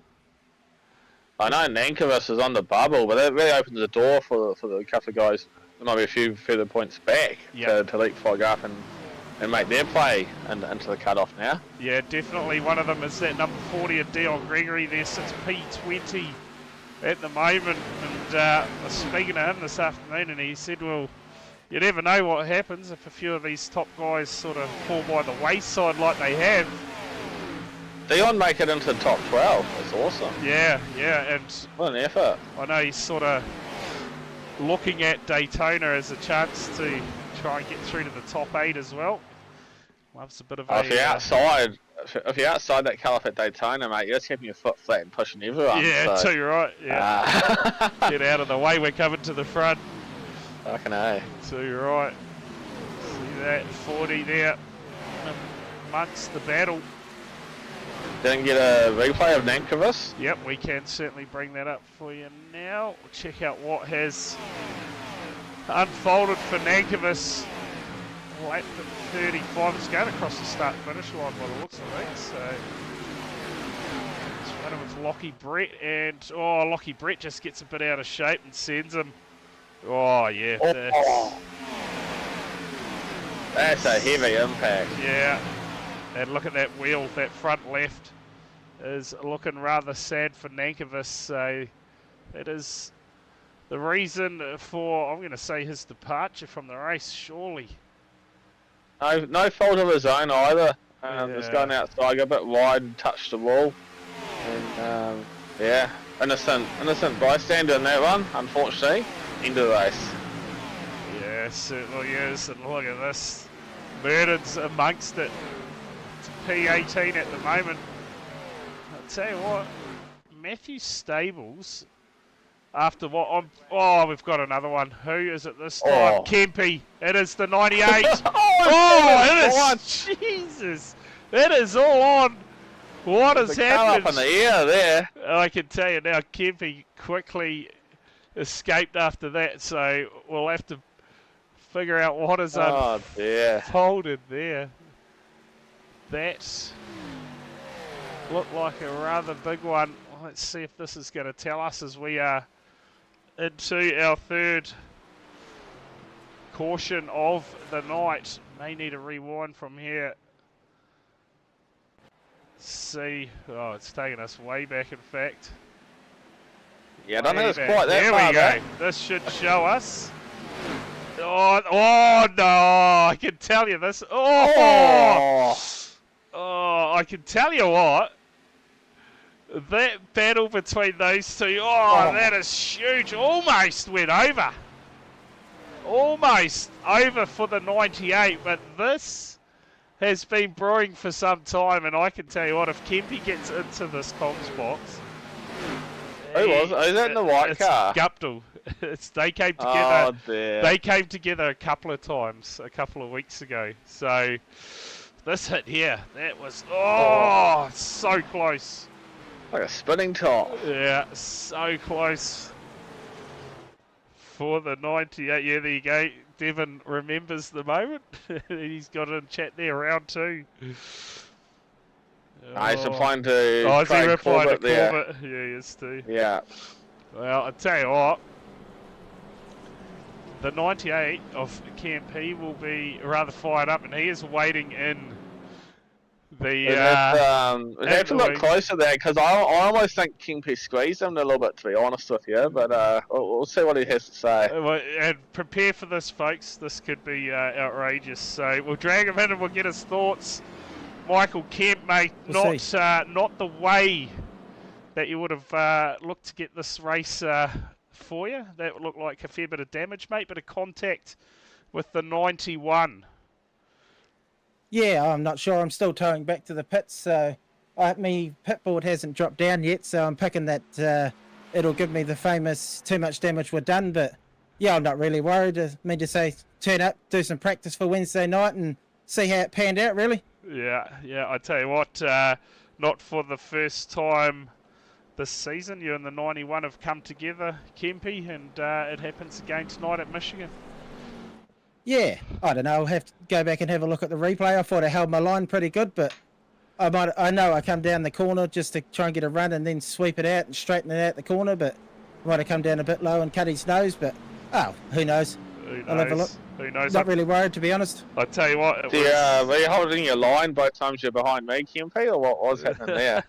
Speaker 2: I know Nankervis is on the bubble, but that really opens the door for the couple of guys. There might be a few further points back to leapfrog up and make their play into the cut-off now.
Speaker 1: Yeah, definitely. One of them is that number 40 of Dion Gregory there, sits P20 at the moment. And I was speaking to him this afternoon, and he said, well, you never know what happens if a few of these top guys sort of fall by the wayside like they have.
Speaker 2: Dion make it into the top 12. That's awesome.
Speaker 1: Yeah, and
Speaker 2: What an effort.
Speaker 1: I know he's sort of looking at Daytona as a chance to try and get through to the top 8 as well. Loves a bit of a...
Speaker 2: If you're outside that colour at Daytona, mate, you're just keeping your foot flat and pushing everyone.
Speaker 1: Yeah,
Speaker 2: so.
Speaker 1: too right. Yeah. Get out of the way. We're coming to the front.
Speaker 2: Fucking A.
Speaker 1: Too right. See that 40 there amongst the battle.
Speaker 2: Didn't get a replay of Nankervis?
Speaker 1: Yep, we can certainly bring that up for you now. We'll check out what has unfolded for Nankervis. Lap 35 is going across the start-finish line by the looks of things. So it's running with Lockie Brett, and Lockie Brett just gets a bit out of shape and sends him. Oh yeah,
Speaker 2: that's a heavy impact.
Speaker 1: Yeah, and look at that wheel. That front left is looking rather sad for Nankervis. So that is the reason for, I'm going to say, his departure from the race. Surely.
Speaker 2: No fault of his own either. Just going outside, got a bit wide and touched the wall. And yeah, innocent bystander in that one, unfortunately. End of the race.
Speaker 1: Yeah, certainly is. And look at this. Murden's amongst it. It's P18 at the moment. I'll tell you what, Matthew Stables, after what we've got another one. Who is it this time? Kempy. It is the 98. It is. Jesus. It is all on. What has happened?
Speaker 2: Up in the air there.
Speaker 1: I can tell you now, Kempy quickly escaped after that, so we'll have to figure out what is unfolded there. That looked like a rather big one. Let's see if this is going to tell us as we are into our third caution of the night. May need a rewind from here. See, it's taking us way back in fact.
Speaker 2: Yeah, I don't know it's quite that
Speaker 1: There
Speaker 2: far
Speaker 1: we go. This should show us. Oh no, I can tell you this. I can tell you what. That battle between those two, that is huge. Almost went over. Almost over for the 98, but this has been brewing for some time, and I can tell you what, if Kempy gets into this comms box...
Speaker 2: Who was it? Is that in the white car?
Speaker 1: Guptill. They came together. They came together a couple of times, a couple of weeks ago. So, this hit here, that was, so close.
Speaker 2: Like a spinning top.
Speaker 1: Yeah, so close for the 98. Yeah, there you go. Devon remembers the moment. He's got in chat there, round 2.
Speaker 2: He's replying to
Speaker 1: is he replying to
Speaker 2: there.
Speaker 1: Corbett? Yeah, he is too.
Speaker 2: Yeah.
Speaker 1: Well, I tell you what. The 98 of KMP will be rather fired up, and he is waiting in the...
Speaker 2: We have to look closer there, because I almost think Kempy squeezed him a little bit, to be honest with you, but we'll see what he has to say.
Speaker 1: And prepare for this, folks. This could be outrageous. So we'll drag him in and we'll get his thoughts. Michael Kemp, mate, not the way that you would have looked to get this race for you. That would look like a fair bit of damage, mate, bit of contact with the 91.
Speaker 3: Yeah, I'm not sure. I'm still towing back to the pits, so my pit board hasn't dropped down yet, so I'm picking that it'll give me the famous too much damage we're done, but yeah, I'm not really worried. I mean to say, turn up, do some practice for Wednesday night and see how it panned out, really.
Speaker 1: Yeah, I tell you what, not for the first time this season. You and the 91 have come together, Kempy, and it happens again tonight at Michigan.
Speaker 3: Yeah, I don't know. I'll have to go back and have a look at the replay. I thought I held my line pretty good, but I know I come down the corner just to try and get a run and then sweep it out and straighten it out the corner, but I might have come down a bit low and cut his nose, but who knows? I'll have a look.
Speaker 1: Who knows?
Speaker 3: Not really worried, to be honest.
Speaker 1: I tell you what,
Speaker 2: were you holding your line both times you're behind me, Kempy, or what was happening there?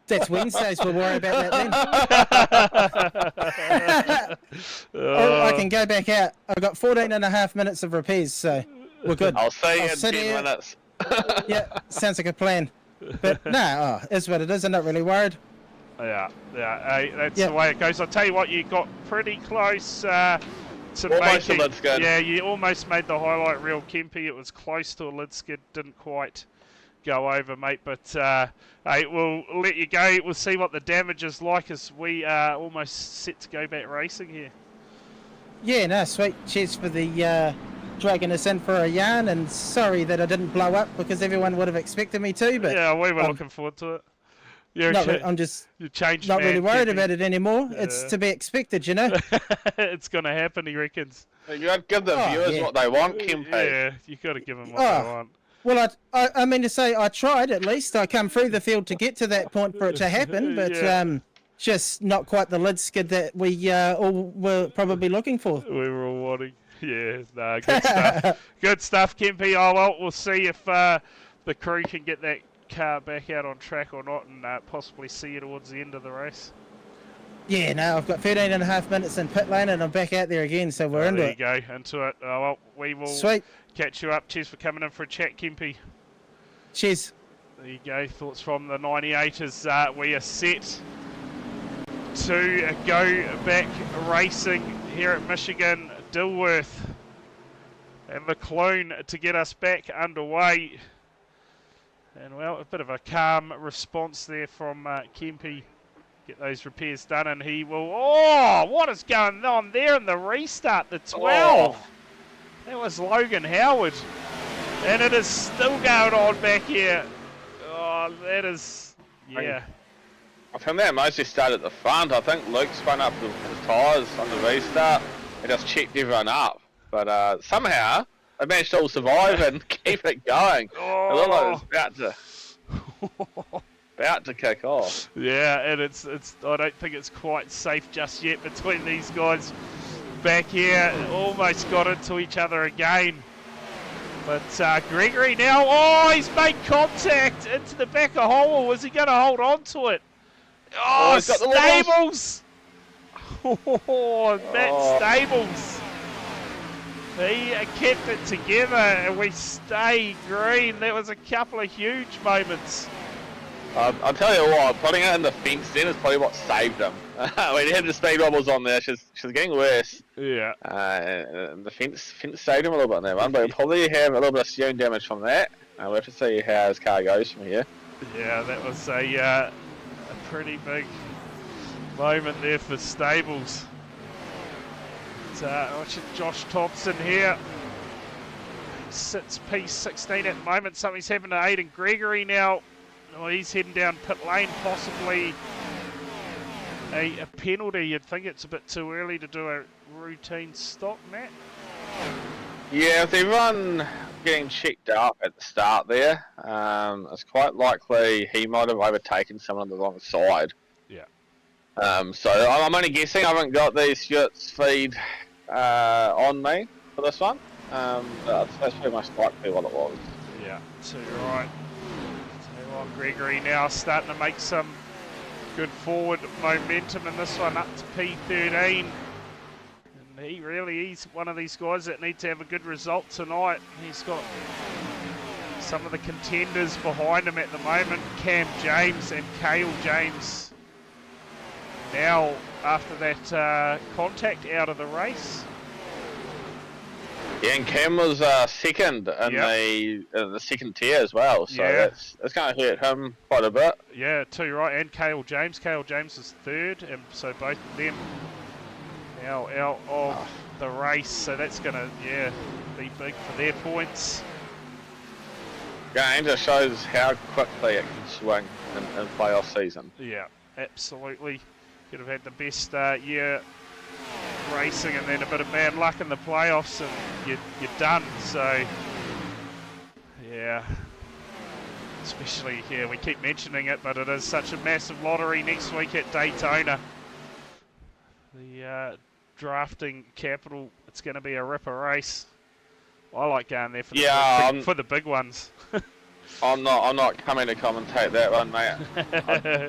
Speaker 3: That's Wednesdays. We'll worry about that then. Or I can go back out. I've got 14.5 minutes of repairs, so we're good.
Speaker 2: I'll see you in
Speaker 3: sit
Speaker 2: 10
Speaker 3: here.
Speaker 2: minutes.
Speaker 3: Yeah, sounds like a plan. But no, it's what it is. I'm not really worried.
Speaker 1: Yeah, hey, that's the way it goes. I'll tell you what, you got pretty close to
Speaker 2: Almost
Speaker 1: making...
Speaker 2: a lid skid.
Speaker 1: Yeah, you almost made the highlight reel, Kempy. It was close to a lid skid. Didn't quite go over, mate. But hey, we'll let you go. We'll see what the damage is like as we are almost set to go back racing here.
Speaker 3: Yeah, no, sweet. Cheers for the dragging us in for a yarn, and sorry that I didn't blow up because everyone would have expected me to. But
Speaker 1: yeah, we were looking forward to it.
Speaker 3: I'm just
Speaker 1: not
Speaker 3: not really worried about it anymore. It's to be expected, you know.
Speaker 1: It's going to happen, he reckons.
Speaker 2: You got to give the viewers what they want, Kempy.
Speaker 1: Yeah, you got to give them what they want.
Speaker 3: Well, I mean to say I tried at least. I come through the field to get to that point for it to happen, but just not quite the lid skid that we all were probably looking for.
Speaker 1: We were all wanting. Yeah, no, good stuff. Good stuff, Kempy. Oh, well, we'll see if the crew can get that car back out on track or not, and possibly see you towards the end of the race.
Speaker 3: Yeah, no, I've got 13.5 minutes in pit lane and I'm back out there again, so we're into it.
Speaker 1: There you go, into it. Oh, well, we will catch you up. Cheers for coming in for a chat, Kempy.
Speaker 3: Cheers.
Speaker 1: There you go, thoughts from the 98 as we are set to go back racing here at Michigan, Dilworth and McLoone to get us back underway. And well, a bit of a calm response there from Kempy. Get those repairs done, and he will... Oh, what is going on there in the restart? The 12. Oh. That was Logan Howard. And it is still going on back here. Oh, that is... Yeah.
Speaker 2: I think that mostly started at the front. I think Luke spun up his tyres on the restart and just checked everyone up. But somehow, they managed to all survive and keep it going.
Speaker 1: Oh.
Speaker 2: It looked like it was about to kick off.
Speaker 1: Yeah, and it's. I don't think it's quite safe just yet between these guys back here. Almost got into each other again. But Gregory now, oh, he's made contact into the back of Howell. Was he going to hold on to it? Oh, Stables! Oh, Matt Stables. He kept it together and we stay green. That was a couple of huge moments.
Speaker 2: I'll tell you what, putting it in the fence then is probably what saved him. When he had the speed wobbles on there, she's getting worse.
Speaker 1: Yeah.
Speaker 2: And the fence saved him a little bit in that one, but he'll probably have a little bit of steering damage from that. We'll have to see how his car goes from here.
Speaker 1: Yeah, that was a pretty big moment there for Stables. Watching Josh Thompson here. Sits P16 at the moment. Something's happened to Aidan Gregory now. Oh, he's heading down pit lane, possibly a penalty. You'd think it's a bit too early to do a routine stop, Matt.
Speaker 2: Yeah, if everyone getting checked up at the start there, it's quite likely he might have overtaken someone on the wrong side.
Speaker 1: Yeah.
Speaker 2: So I'm only guessing. I haven't got the Stuart's feed on me for this one. That's pretty much likely what it was.
Speaker 1: Yeah, too right. Gregory now starting to make some good forward momentum in this one, up to P13. And he's one of these guys that need to have a good result tonight. He's got some of the contenders behind him at the moment, Cam James and Cale James. Now, after that contact, out of the race.
Speaker 2: Yeah, and Cam was second in the second tier as well, so that's going to hurt him quite a bit.
Speaker 1: Yeah, too right, and Cale James. Cale James is third, and so both of them now out of the race, so that's going to, be big for their points.
Speaker 2: Yeah, and just shows how quickly it can swing in playoff season.
Speaker 1: Yeah, absolutely. Could have had the best year racing and then a bit of bad luck in the playoffs and you're done. So yeah, especially here, we keep mentioning it, but it is such a massive lottery next week at Daytona. The drafting capital, it's going to be a ripper race. I like going there for the big ones.
Speaker 2: I'm not coming to commentate that one, mate.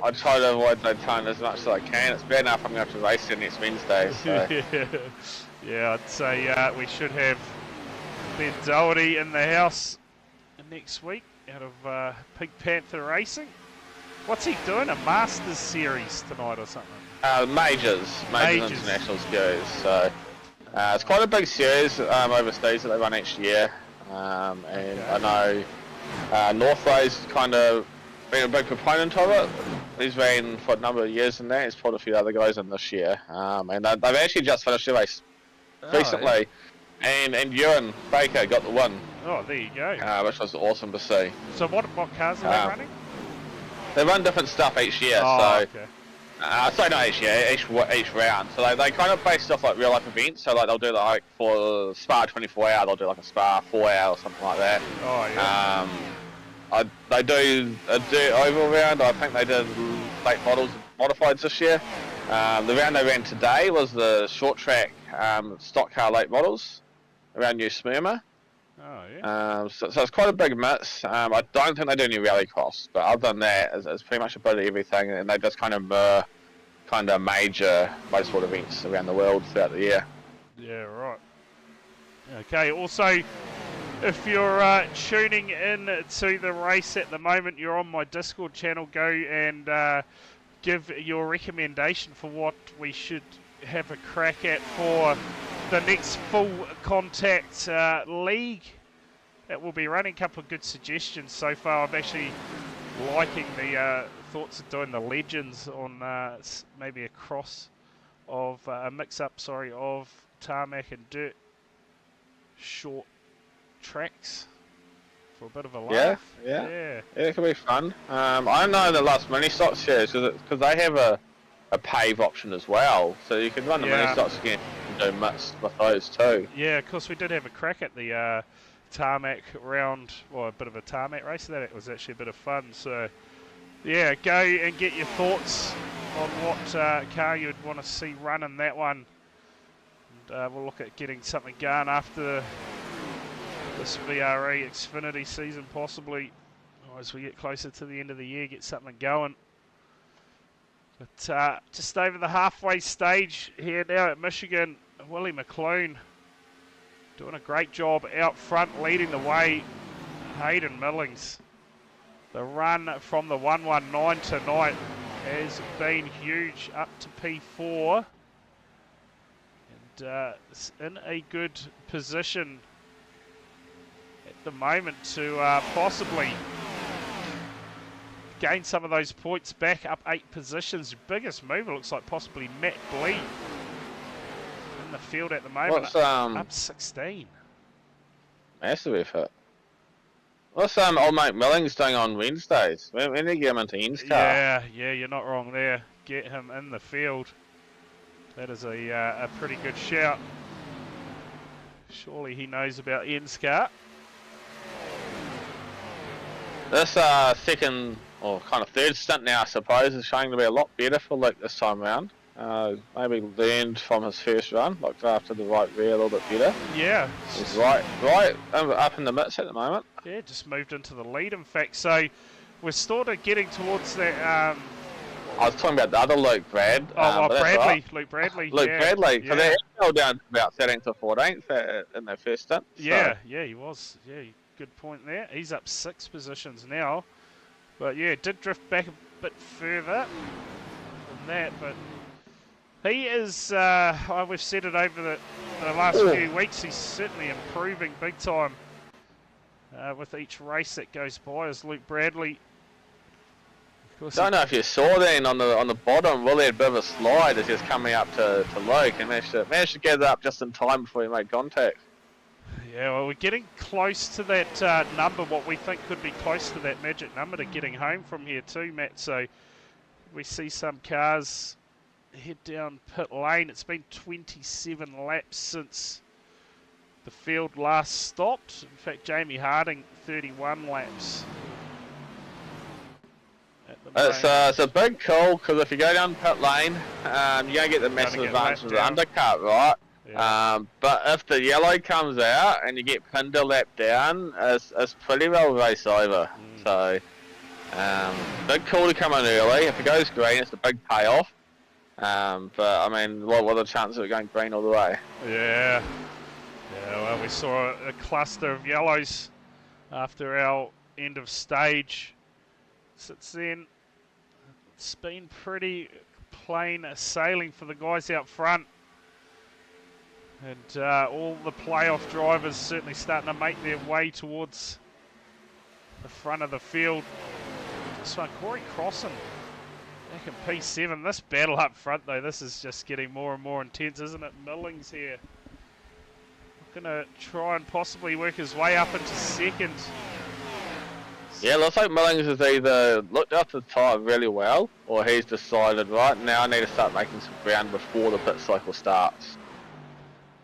Speaker 2: I try to avoid Daytona as much as I can. It's bad enough I'm going to have to race there next Wednesday. So.
Speaker 1: Yeah, I'd say we should have Ben Doherty in the house next week out of Pink Panther Racing. What's he doing? A Masters Series tonight or something?
Speaker 2: Majors International Series. So it's quite a big series overseas that they run each year. And okay. I know Northray's kind of been a big proponent of it. He's been for a number of years in there. He's put a few other guys in this year. And they've actually just finished the race recently. Yeah. And Ewan Baker got the win.
Speaker 1: Oh, there you go.
Speaker 2: Which was awesome to see.
Speaker 1: So what cars are they running?
Speaker 2: They run different stuff each year.
Speaker 1: Okay.
Speaker 2: So not each year, each round. So they kind of base stuff like real life events. So like they'll do like for Spa 24 hour, they'll do like a Spa 4 hour or something like that.
Speaker 1: Oh yeah.
Speaker 2: They do a dirt oval round. I think they did late models modifieds this year. The round they ran today was the short track stock car late models around New Smyrna.
Speaker 1: Oh yeah.
Speaker 2: So it's quite a big mix. I don't think they do any rally cross, but other than that, it's pretty much a bit of everything, and they just kind of major motorsport events around the world throughout the year.
Speaker 1: Yeah, right. Okay. Also, if you're tuning in to the race at the moment, you're on my Discord channel. Go and give your recommendation for what we should have a crack at for the next full contact league that will be running. A couple of good suggestions so far. I'm actually liking the thoughts of doing the legends on maybe a cross of a mix-up, of tarmac and dirt short tracks for a bit of a laugh.
Speaker 2: Yeah, it could be fun. I know the last mini stock series because they have a pave option as well, so you can run the mini stocks again and do much with those too.
Speaker 1: Yeah, of course we did have a crack at the tarmac round, or a bit of a tarmac race. That it was actually a bit of fun. So yeah, go and get your thoughts on what car you'd want to see running that one, and we'll look at getting something going after this VRA XFINITY season, possibly, or as we get closer to the end of the year, get something going. But just over the halfway stage here now at Michigan, Willie McClune doing a great job out front, leading the way. Hayden Millings. The run from the 119 tonight has been huge, up to P4. And it's in a good position at the moment to possibly gain some of those points back, up 8 positions. Biggest mover looks like possibly Matt Blee in the field at the moment. Up 16.
Speaker 2: Massive effort. What's old mate Millings doing on Wednesdays? When did he get him into Ian's car?
Speaker 1: Yeah, you're not wrong there. Get him in the field. That is a pretty good shout. Surely he knows about Ian's car.
Speaker 2: This second, or kind of third stint now, I suppose, is showing to be a lot better for Luke this time round. Maybe learned from his first run, looked after the right rear a little bit better.
Speaker 1: Yeah.
Speaker 2: He's right up in the midst at the moment.
Speaker 1: Yeah, just moved into the lead, in fact. So we're sort of getting towards that.
Speaker 2: I was talking about the other Luke, Brad.
Speaker 1: Bradley.
Speaker 2: Right.
Speaker 1: Luke Bradley.
Speaker 2: Luke Bradley. So they fell down to about 13th or 14th in their first stint.
Speaker 1: Yeah, he was. Yeah, good point there. He's up 6 positions now. But yeah, did drift back a bit further than that. But he is, we've said it over the last few weeks, he's certainly improving big time with each race that goes by as Luke Bradley.
Speaker 2: Don't know if you saw then on the bottom, Willie had a bit of a slide as he was coming up to Luke and managed to get it up just in time before he made contact.
Speaker 1: Yeah, well, we're getting close to that number, what we think could be close to that magic number to getting home from here too, Matt. So we see some cars head down pit lane. It's been 27 laps since the field last stopped. In fact, Jamie Harding, 31 laps.
Speaker 2: It's a big call because if you go down pit lane, you're going to get the massive advantage of the undercut, right?
Speaker 1: Yeah.
Speaker 2: But if the yellow comes out and you get pinned a lap down, it's pretty well race over. So, big call to come in early. If it goes green, it's a big payoff. But I mean, what are the chances of it going green all the way?
Speaker 1: Yeah. Yeah, well, we saw a cluster of yellows after our end of stage. Since then, it's been pretty plain sailing for the guys out front. And all the playoff drivers certainly starting to make their way towards the front of the field. This one, Corey Crossan back in P7. This battle up front, though, this is just getting more and more intense, isn't it? Millings here. Going to try and possibly work his way up into second.
Speaker 2: Yeah, looks like Millings has either looked after the tyre really well, or he's decided, right, now I need to start making some ground before the pit cycle starts.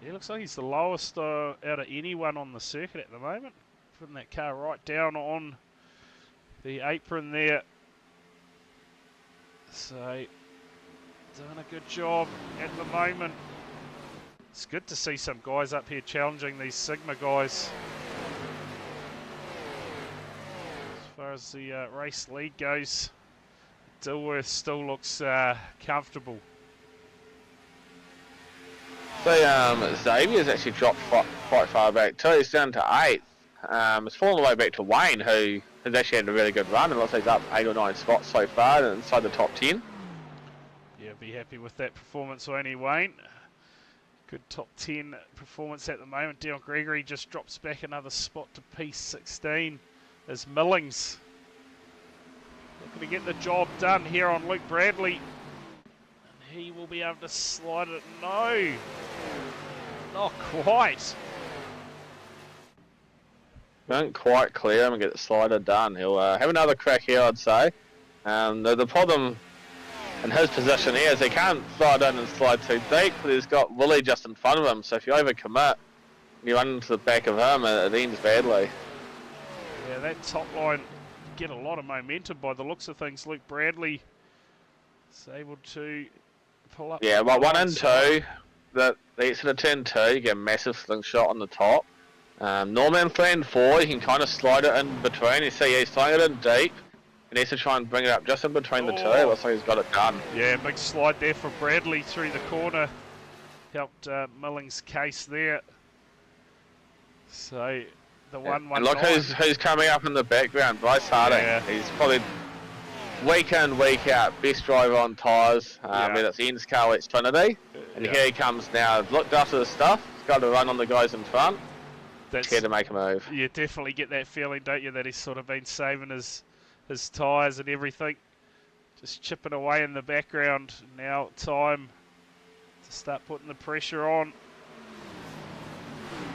Speaker 1: Yeah, looks like he's the lowest out of anyone on the circuit at the moment. Putting that car right down on the apron there. So, doing a good job at the moment. It's good to see some guys up here challenging these Sigma guys. As far as the race lead goes, Dilworth still looks comfortable.
Speaker 2: So Xavier's actually dropped quite far back too. He's down to 8th. It's fallen away back to Wayne, who has actually had a really good run. It looks like he's up 8 or 9 spots so far inside the top 10.
Speaker 1: Yeah, be happy with that performance, won't he, Wayne? Good top 10 performance at the moment. Dion Gregory just drops back another spot to P16 as Millings looking to get the job done here on Luke Bradley. He will be able to slide it. No, not quite.
Speaker 2: Don't quite clear him and get the slider done. He'll have another crack here, I'd say. The problem in his position here is he can't slide in and slide too deep, but he's got Willie just in front of him. So if you overcommit, you run into the back of him, it ends badly.
Speaker 1: Yeah, that top line get a lot of momentum by the looks of things. Luke Bradley is able to pull up.
Speaker 2: Yeah, well, 1 and 2, the exit of turn 2, you get a massive slingshot on the top. Norman 3 and 4, you can kind of slide it in between. You see he's throwing it in deep. He needs to try and bring it up just in between the two. Looks like he's got it done.
Speaker 1: Yeah, big slide there for Bradley through the corner. Helped Millings' case there. So the 1-1.
Speaker 2: And look who's coming up in the background. Bryce Harding.
Speaker 1: Yeah.
Speaker 2: He's probably week in, week out, best driver on tyres. Whether it's Ian's car, XFINITY. And here he comes now. Looked after the stuff. He's got to run on the guys in front.
Speaker 1: That's
Speaker 2: scared to make a move.
Speaker 1: You definitely get that feeling, don't you, that he's sort of been saving his tyres and everything. Just chipping away in the background. Now time to start putting the pressure on.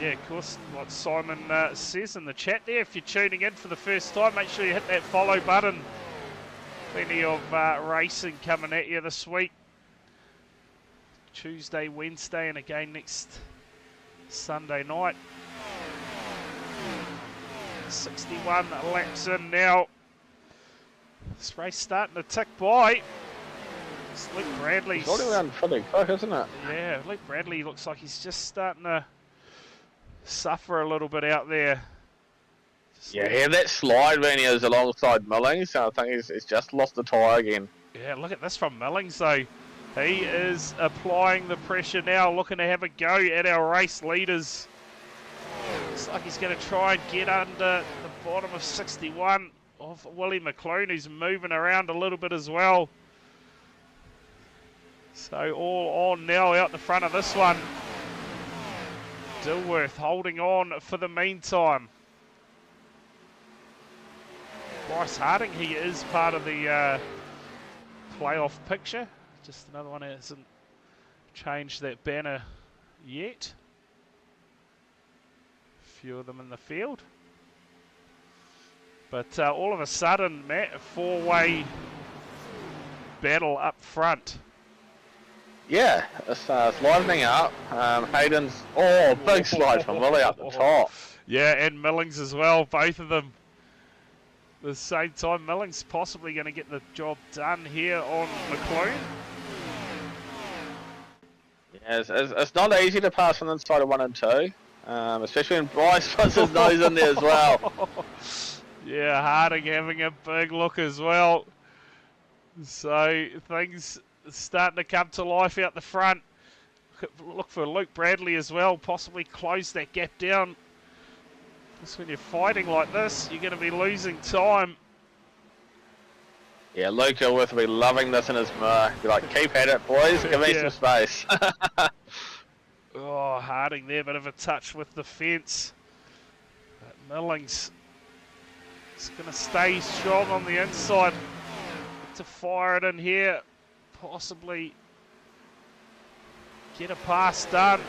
Speaker 1: Yeah, of course, like Simon says in the chat there, if you're tuning in for the first time, make sure you hit that follow button. Plenty of racing coming at you this week. Tuesday, Wednesday, and again next Sunday night. 61 laps in now. This race starting to tick by. It's Luke Bradley's.
Speaker 2: It's all around pretty quick, isn't it?
Speaker 1: Yeah, Luke Bradley looks like he's just starting to suffer a little bit out there.
Speaker 2: Yeah, he had that slide when he was alongside Millings, so I think he's just lost the tyre again.
Speaker 1: Yeah, look at this from Millings though. He is applying the pressure now, looking to have a go at our race leaders. Looks like he's going to try and get under the bottom of 61 of Willie McClune, who's moving around a little bit as well. So all on now out the front of this one. Dilworth holding on for the meantime. Bryce Harding, he is part of the playoff picture. Just another one that hasn't changed that banner yet. A few of them in the field. But all of a sudden, Matt, a four-way battle up front.
Speaker 2: Yeah, it's livening up. Hayden's, big slide from Willie up the top.
Speaker 1: Yeah, and Millings as well, both of them. At the same time, Millings possibly going to get the job done here on McClune.
Speaker 2: Yeah, it's not easy to pass on the inside of 1 and 2, especially when Bryce puts his nose in there as well.
Speaker 1: Yeah, Harding having a big look as well. So things starting to come to life out the front. Look for Luke Bradley as well, possibly close that gap down. Because when you're fighting like this, you're going to be losing time.
Speaker 2: Yeah, Luke Ilworth will be loving this in his mirror. Be like, keep at it, boys. Give me some space.
Speaker 1: Oh, Harding there, bit of a touch with the fence. But Millings is going to stay strong on the inside. To fire it in here, possibly get a pass done.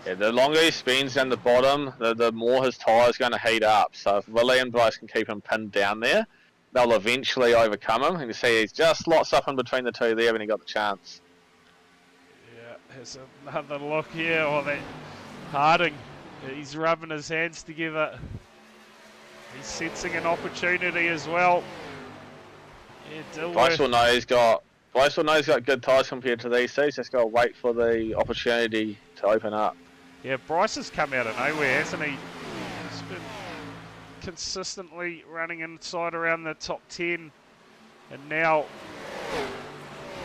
Speaker 2: Yeah, the longer he spins down the bottom, the more his tyre's going to heat up. So if Willie and Bryce can keep him pinned down there, they'll eventually overcome him. And you see he's just lots up in between the two there when he got the chance.
Speaker 1: Yeah, here's another look here. Oh, that Harding, he's rubbing his hands together. He's sensing an opportunity as well. Yeah,
Speaker 2: Bryce will know he's got good tyres compared to these two. He's just got to wait for the opportunity to open up.
Speaker 1: Yeah, Bryce has come out of nowhere, hasn't he? He's been consistently running inside around the top 10, and now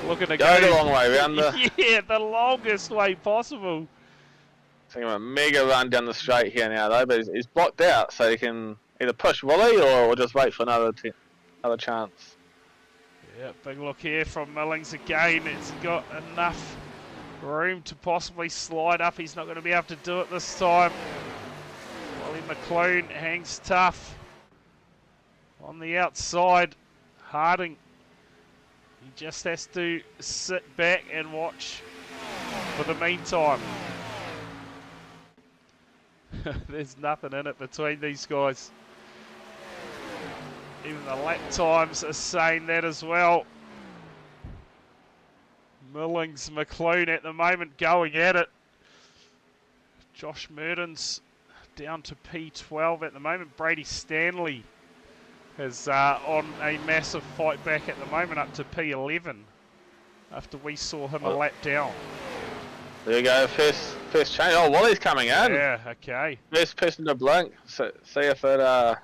Speaker 1: looking to go
Speaker 2: the long way around
Speaker 1: yeah, the longest way possible.
Speaker 2: Taking a mega run down the straight here now though, but he's blocked out, so he can either push Willie or just wait for another chance.
Speaker 1: Yeah, big look here from Millings again. It's got enough room to possibly slide up. He's not going to be able to do it this time. Willie McClune hangs tough on the outside. Harding, he just has to sit back and watch for the meantime. There's nothing in it between these guys. Even the lap times are saying that as well. Millings, McClune at the moment going at it. Josh Merton's down to P12 at the moment. Brady Stanley is on a massive fight back at the moment, up to P11 after we saw him a lap down.
Speaker 2: There you go, first change. Oh, Wally's coming in.
Speaker 1: Yeah, okay.
Speaker 2: First person to blink. So, see if it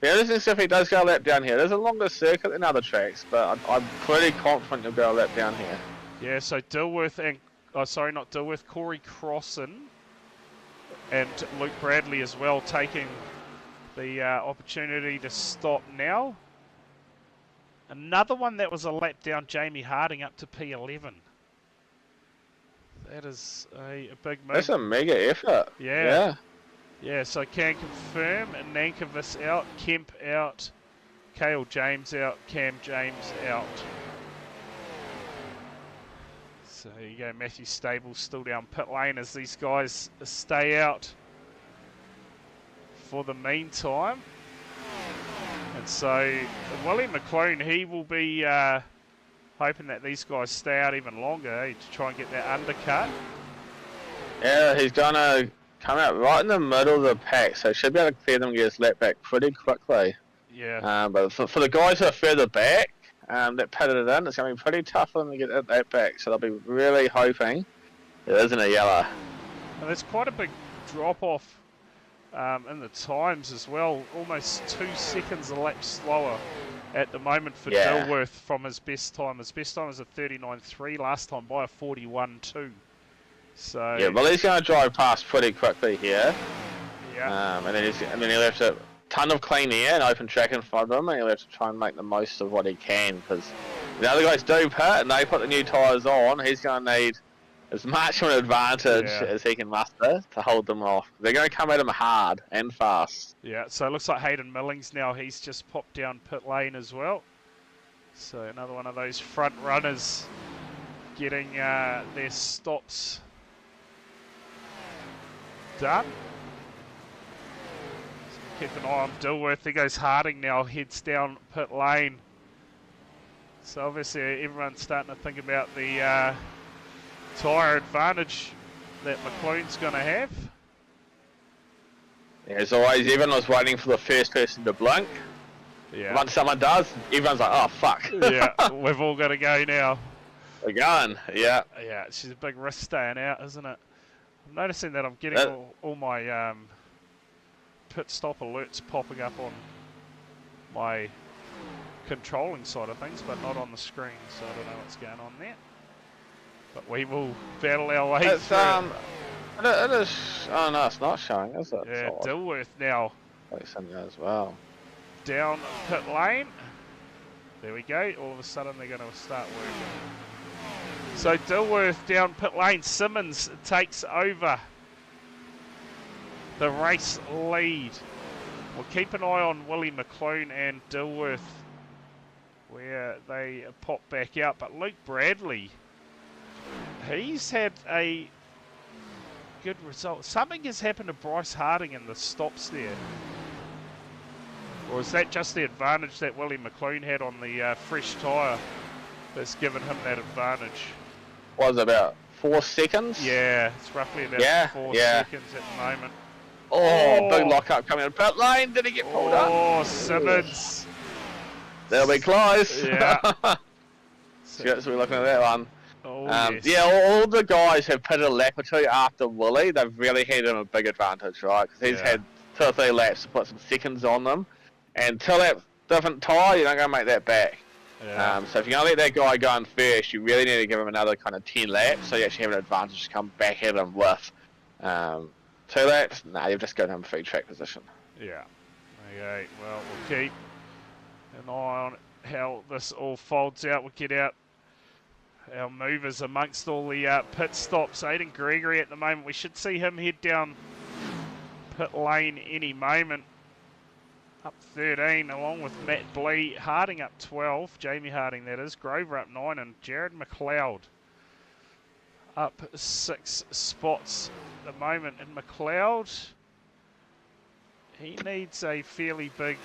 Speaker 2: yeah, this is if he does go a lap down here. There's a longer circuit than other tracks, but I'm pretty confident he'll go a lap down here.
Speaker 1: Yeah, so Dilworth and, oh sorry, not Dilworth, Corey Crossan and Luke Bradley as well taking the opportunity to stop now. Another one that was a lap down, Jamie Harding up to P11. That is a big move.
Speaker 2: That's a mega effort.
Speaker 1: Yeah. Yeah, so can confirm, Nankervis out, Kemp out, Cale James out, Cam James out. So there you go, Matthew Stables still down pit lane as these guys stay out for the meantime. And so Willie McClune, he will be hoping that these guys stay out even longer to try and get that undercut.
Speaker 2: Yeah, he's going to come out right in the middle of the pack, so he should be able to clear them and get his lap back pretty quickly.
Speaker 1: Yeah.
Speaker 2: But for the guys who are further back, that pitted it in, it's going to be pretty tough for them to get that back, so they'll be really hoping it isn't a yellow.
Speaker 1: And there's quite a big drop-off in the times as well, almost 2 seconds a lap slower at the moment for Dilworth from his best time. His best time was a 39.3 last time by a 41.2. So
Speaker 2: yeah, well he's going to drive past pretty quickly here.
Speaker 1: Yeah.
Speaker 2: And then he'll have to ton of clean air and open track in front of him, and he'll have to try and make the most of what he can, because the other guys do pit and they put the new tyres on. He's going to need as much of an advantage as he can muster to hold them off. They're going to come at him hard and fast.
Speaker 1: Yeah, so it looks like Hayden Millings now, he's just popped down pit lane as well. So another one of those front runners getting their stops done. So keep an eye on Dilworth. There goes Harding now, heads down pit lane. So obviously everyone's starting to think about the tyre advantage that McClune's going to have.
Speaker 2: Yeah, as always, everyone was waiting for the first person to blink.
Speaker 1: Yeah.
Speaker 2: Once someone does, everyone's like, oh fuck.
Speaker 1: Yeah, we've all got to go now.
Speaker 2: We're going. Yeah.
Speaker 1: Yeah, she's a big risk staying out, isn't it? I'm noticing that I'm getting all my pit stop alerts popping up on my controlling side of things, but not on the screen, so I don't know what's going on there. But we will battle our way through
Speaker 2: it is. Oh no, it's not showing, is it?
Speaker 1: Yeah, Dilworth now.
Speaker 2: Something as well.
Speaker 1: Down pit lane. There we go. All of a sudden they're going to start working. So Dilworth down pit lane. Simmons takes over the race lead. We'll keep an eye on Willie McClune and Dilworth where they pop back out. But Luke Bradley, he's had a good result. Something has happened to Bryce Harding in the stops there. Or is that just the advantage that Willie McClune had on the fresh tyre that's given him that advantage?
Speaker 2: Was it about 4 seconds?
Speaker 1: Yeah, it's roughly about 4 seconds at the moment.
Speaker 2: Oh, big lock-up coming in pit lane. Did he get pulled up?
Speaker 1: Oh, Simmons.
Speaker 2: They'll be close.
Speaker 1: Yeah.
Speaker 2: So we're looking at that one.
Speaker 1: Oh, yes.
Speaker 2: Yeah, all the guys have pitted a lap or two after Willie. They've really had him a big advantage, right? Because he's had 2 or 3 laps to put some seconds on them. And till that different tyre, you're not going to make that back.
Speaker 1: Yeah.
Speaker 2: So if you're going to let that guy go in first, you really need to give him another kind of 10 laps so you actually have an advantage to come back at him with. 2 laps? Nah, you've just got him free track position.
Speaker 1: Yeah. Okay, well, we'll keep an eye on how this all folds out. We'll get out our movers amongst all the pit stops. Aidan Gregory at the moment, we should see him head down pit lane any moment. Up 13 along with Matt Blee. Harding up 12, Jamie Harding that is. Grover up 9 and Jared McLeod up 6 spots at the moment. And McLeod, he needs a fairly big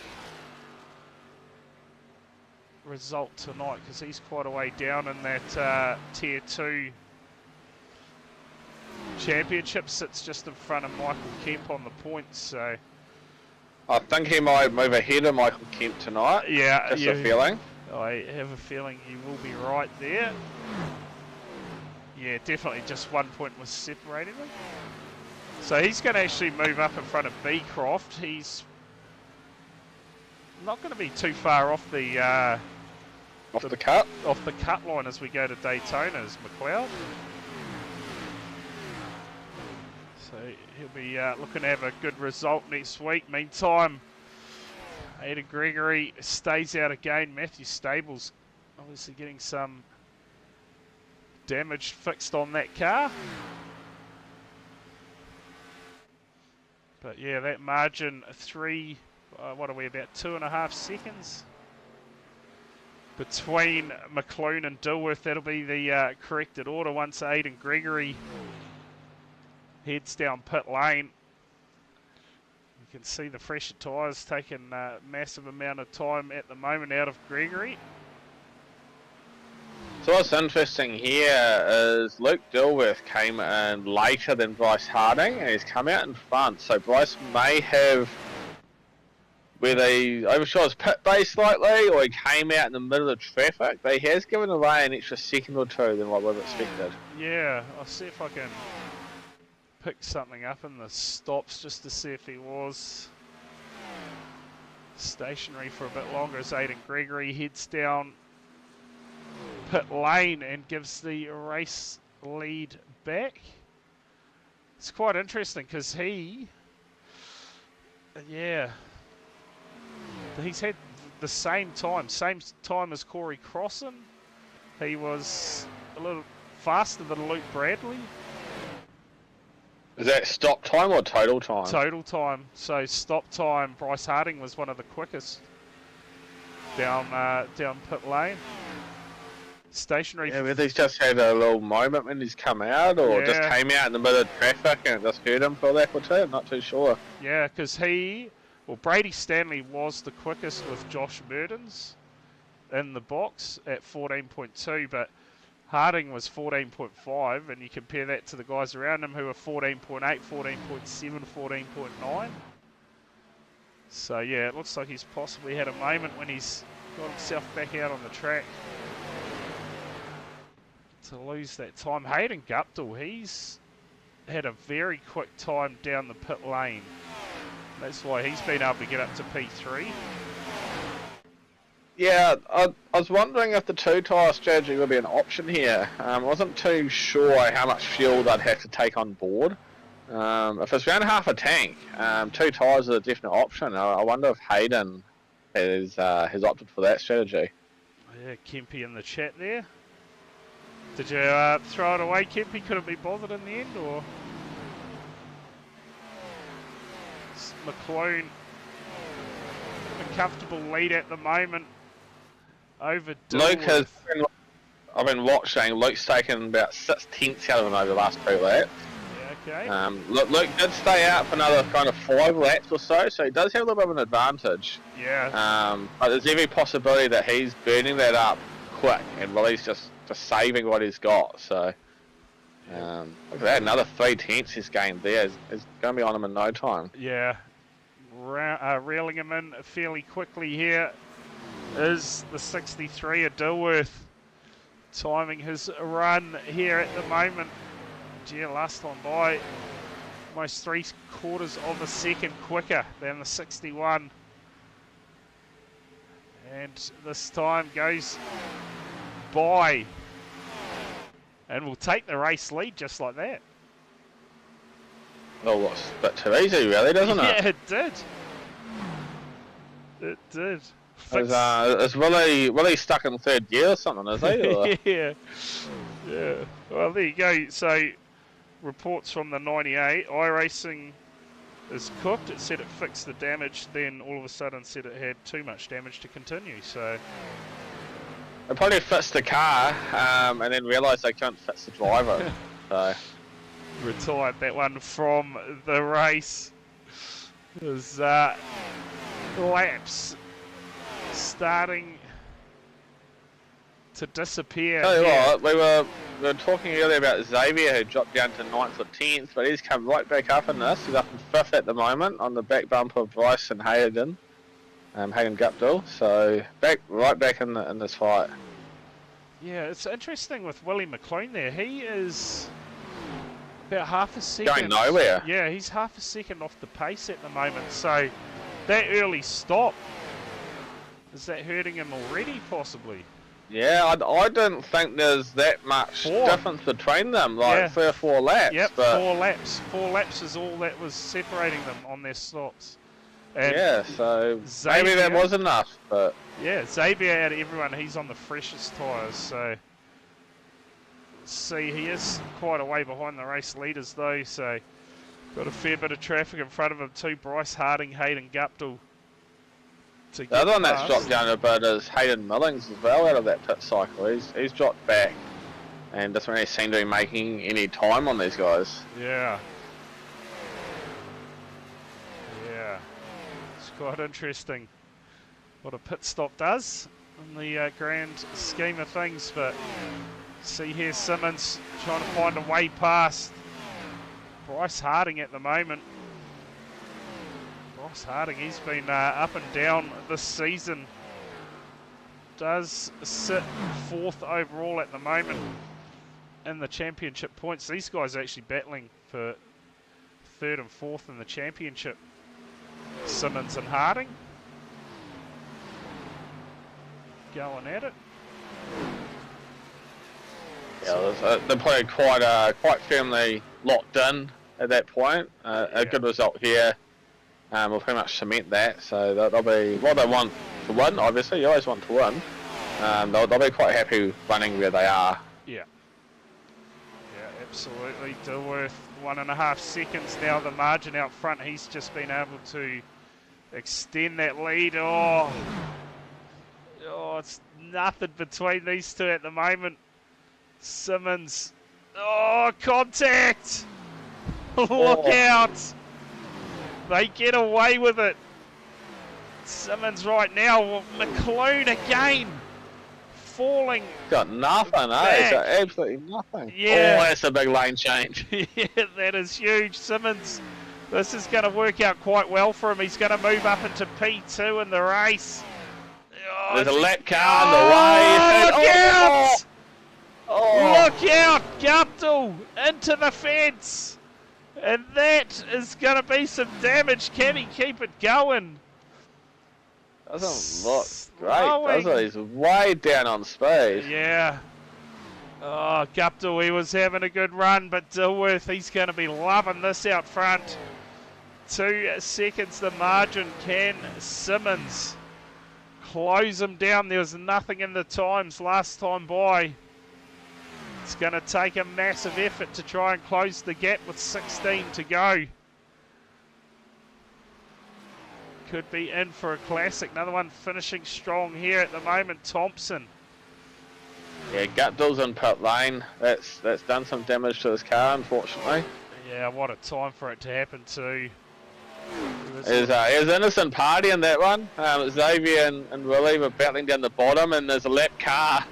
Speaker 1: result tonight because he's quite a way down in that Tier 2 championship. Sits just in front of Michael Kemp on the points, so
Speaker 2: I think he might move ahead of Michael Kemp tonight.
Speaker 1: yeah,
Speaker 2: just a feeling.
Speaker 1: I have a feeling you will be right there. Yeah, definitely just 1 point was separating them. So he's going to actually move up in front of Beecroft. He's not going to be too far off the
Speaker 2: Off the cut
Speaker 1: line as we go to Daytona as McLeod. So he'll be looking to have a good result next week. Meantime, Aidan Gregory stays out again. Matthew Stables obviously getting some damage fixed on that car. But yeah, that margin 3, what are we, about 2.5 seconds between McClune and Dilworth. That'll be the corrected order once Aidan Gregory heads down pit lane. You can see the fresher tyres taking a massive amount of time at the moment out of Gregory.
Speaker 2: So what's interesting here is Luke Dilworth came in later than Bryce Harding and he's come out in front. So Bryce may have whether he overshot his pit base slightly or he came out in the middle of traffic, but he has given away an extra second or two than what we've expected.
Speaker 1: Yeah, I'll see if I can pick something up in the stops just to see if he was stationary for a bit longer as Aidan Gregory heads down pit lane and gives the race lead back. It's quite interesting because he's had the same time as Corey Crossan. He was a little faster than Luke Bradley.
Speaker 2: Is that stop time or total time?
Speaker 1: Total time. So stop time, Bryce Harding was one of the quickest down pit lane. Stationary.
Speaker 2: Yeah, whether he's just had a little moment when he's come out or just came out in the middle of traffic and it just hurt him for a lap or two. I'm not too sure.
Speaker 1: Yeah, because Brady Stanley was the quickest with Josh Murdens in the box at 14.2, but Harding was 14.5, and you compare that to the guys around him who are 14.8, 14.7, 14.9. So yeah, it looks like he's possibly had a moment when he's got himself back out on the track. to lose that time. Hayden Guptill, he's had a very quick time down the pit lane. That's why he's been able to get up to P3.
Speaker 2: Yeah, I was wondering if the two-tyre strategy would be an option here. I wasn't too sure how much fuel they'd have to take on board. If it's around half a tank, 2 tyres is a definite option. I wonder if Hayden has opted for that strategy.
Speaker 1: Yeah, Kempy in the chat there. Did you throw it away, Kempy? Couldn't be bothered in the end, or? McLean, a comfortable lead at the moment over
Speaker 2: Luke
Speaker 1: Dilworth.
Speaker 2: I've been watching. Luke's taken about 6 tenths out of him over the last 2 laps.
Speaker 1: Yeah, okay.
Speaker 2: Luke did stay out for another kind of 5 laps or so he does have a little bit of an advantage.
Speaker 1: Yeah.
Speaker 2: But there's every possibility that he's burning that up quick and Willie's just saving what he's got. So, look at that, another 3 tenths he's gained there. Is going to be on him in no time.
Speaker 1: Yeah. Reeling him in fairly quickly here is the 63 of Dilworth, timing his run here at the moment. Gee, last time by almost 3/4 of a second quicker than the 61, and this time goes by and will take the race lead just like that.
Speaker 2: Well, looks a bit too easy, really, doesn't it?
Speaker 1: Yeah, it did. It did.
Speaker 2: Is Willie stuck in 3rd gear or something, is he? Or?
Speaker 1: Yeah. Well, there you go. So, reports from the 98. iRacing is cooked. It said it fixed the damage, then all of a sudden said it had too much damage to continue. So,
Speaker 2: They probably fixed the car and then realised they couldn't fix the driver. So.
Speaker 1: Retired that one from the race. There's laps starting to disappear.
Speaker 2: Tell you what, we were talking earlier about Xavier, who dropped down to 9th or 10th, but he's come right back up in this. He's up in 5th at the moment on the back bumper of Bryce and Hayden Guptill. So right back in this fight.
Speaker 1: Yeah, it's interesting with Willie McLean there. He is about half a second.
Speaker 2: Going nowhere.
Speaker 1: Yeah, he's half a second off the pace at the moment. So that early stop, is that hurting him already, possibly?
Speaker 2: Yeah, I didn't think there's that much difference between them, like 3 or 4 laps.
Speaker 1: Yep,
Speaker 2: but
Speaker 1: 4 laps. 4 laps is all that was separating them on their stops. And
Speaker 2: yeah, so
Speaker 1: Xavier,
Speaker 2: maybe that was enough, but
Speaker 1: yeah, Xavier out of everyone, he's on the freshest tyres, so see, he is quite a way behind the race leaders though, so got a fair bit of traffic in front of him too. Bryce Harding, Hayden Guptill.
Speaker 2: The other one that's dropped down a bit is Hayden Millings as well out of that pit cycle. He's dropped back and doesn't really seem to be making any time on these guys.
Speaker 1: Yeah. Yeah. It's quite interesting what a pit stop does in the grand scheme of things, but see here Simmons trying to find a way past Bryce Harding at the moment. Bryce Harding, he's been up and down this season. Does sit 4th overall at the moment in the championship points. These guys are actually battling for 3rd and 4th in the championship. Simmons and Harding going at it.
Speaker 2: Yeah, they're probably quite firmly locked in at that point. A good result here will pretty much cement that. So they'll be what they want to win. Obviously, you always want to win. They'll be quite happy running where they are.
Speaker 1: Yeah. Yeah, absolutely. Dilworth 1.5 seconds now. The margin out front. He's just been able to extend that lead. Oh, it's nothing between these two at the moment. Simmons. Oh, contact! Look out! They get away with it. Simmons right now. McLean again. Falling.
Speaker 2: Got nothing, eh? Got absolutely nothing.
Speaker 1: Yeah.
Speaker 2: Oh, that's a big lane change.
Speaker 1: Yeah, that is huge. Simmons, this is going to work out quite well for him. He's going to move up into P2 in the race.
Speaker 2: There's a lap car on the way.
Speaker 1: Look out!
Speaker 2: Oh,
Speaker 1: Look out, Guptill into the fence. And that is going to be some damage. Can he keep it going?
Speaker 2: doesn't look great, does it? He's way down on speed.
Speaker 1: Yeah. Oh, Guptill, he was having a good run, but Dilworth, he's going to be loving this out front. 2 seconds the margin. Can Simmons close him down? There was nothing in the times last time by. It's going to take a massive effort to try and close the gap with 16 to go. Could be in for a classic. Another one finishing strong here at the moment, Thompson.
Speaker 2: Yeah, Gutdill's in pit lane. That's done some damage to his car, unfortunately.
Speaker 1: Yeah, what a time for it to happen too.
Speaker 2: It was innocent party in that one. Xavier and Willie were battling down the bottom, and there's a lap car.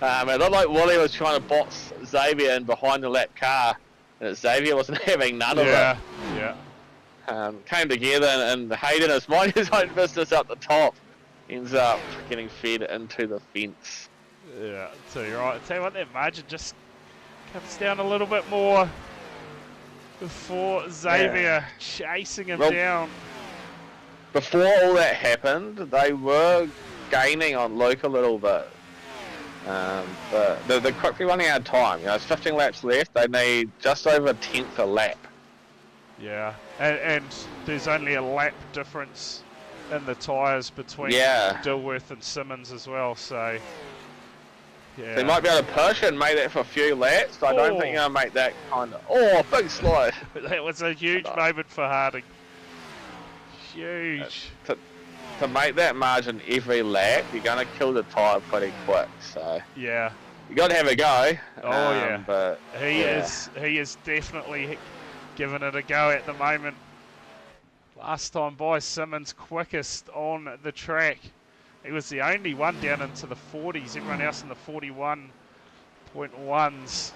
Speaker 2: It looked like Willie was trying to box Xavier in behind the lap car, and Xavier wasn't having none of it.
Speaker 1: Yeah.
Speaker 2: Came together, and Hayden is minding his own business up the top. Ends up getting fed into the fence.
Speaker 1: Yeah, so you're right. I'll tell you what, that margin just comes down a little bit more before Xavier chasing him down.
Speaker 2: Before all that happened, they were gaining on Luke a little bit. But they're quickly running out of time. It's 15 laps left. They need just over a tenth a lap.
Speaker 1: Yeah, and there's only a lap difference in the tyres between Dilworth and Simmons as well, so yeah.
Speaker 2: They might be able to push and make that for a few laps, but I don't think you're going to make that kind of... Oh, big slide.
Speaker 1: That was a huge moment for Harding. Huge.
Speaker 2: To make that margin every lap, you're going to kill the tyre pretty quick, so...
Speaker 1: Yeah.
Speaker 2: You got to have a go.
Speaker 1: But he is definitely giving it a go at the moment. Last time by, Simmons quickest on the track. He was the only one down into the 40s. Everyone else in the 41.1s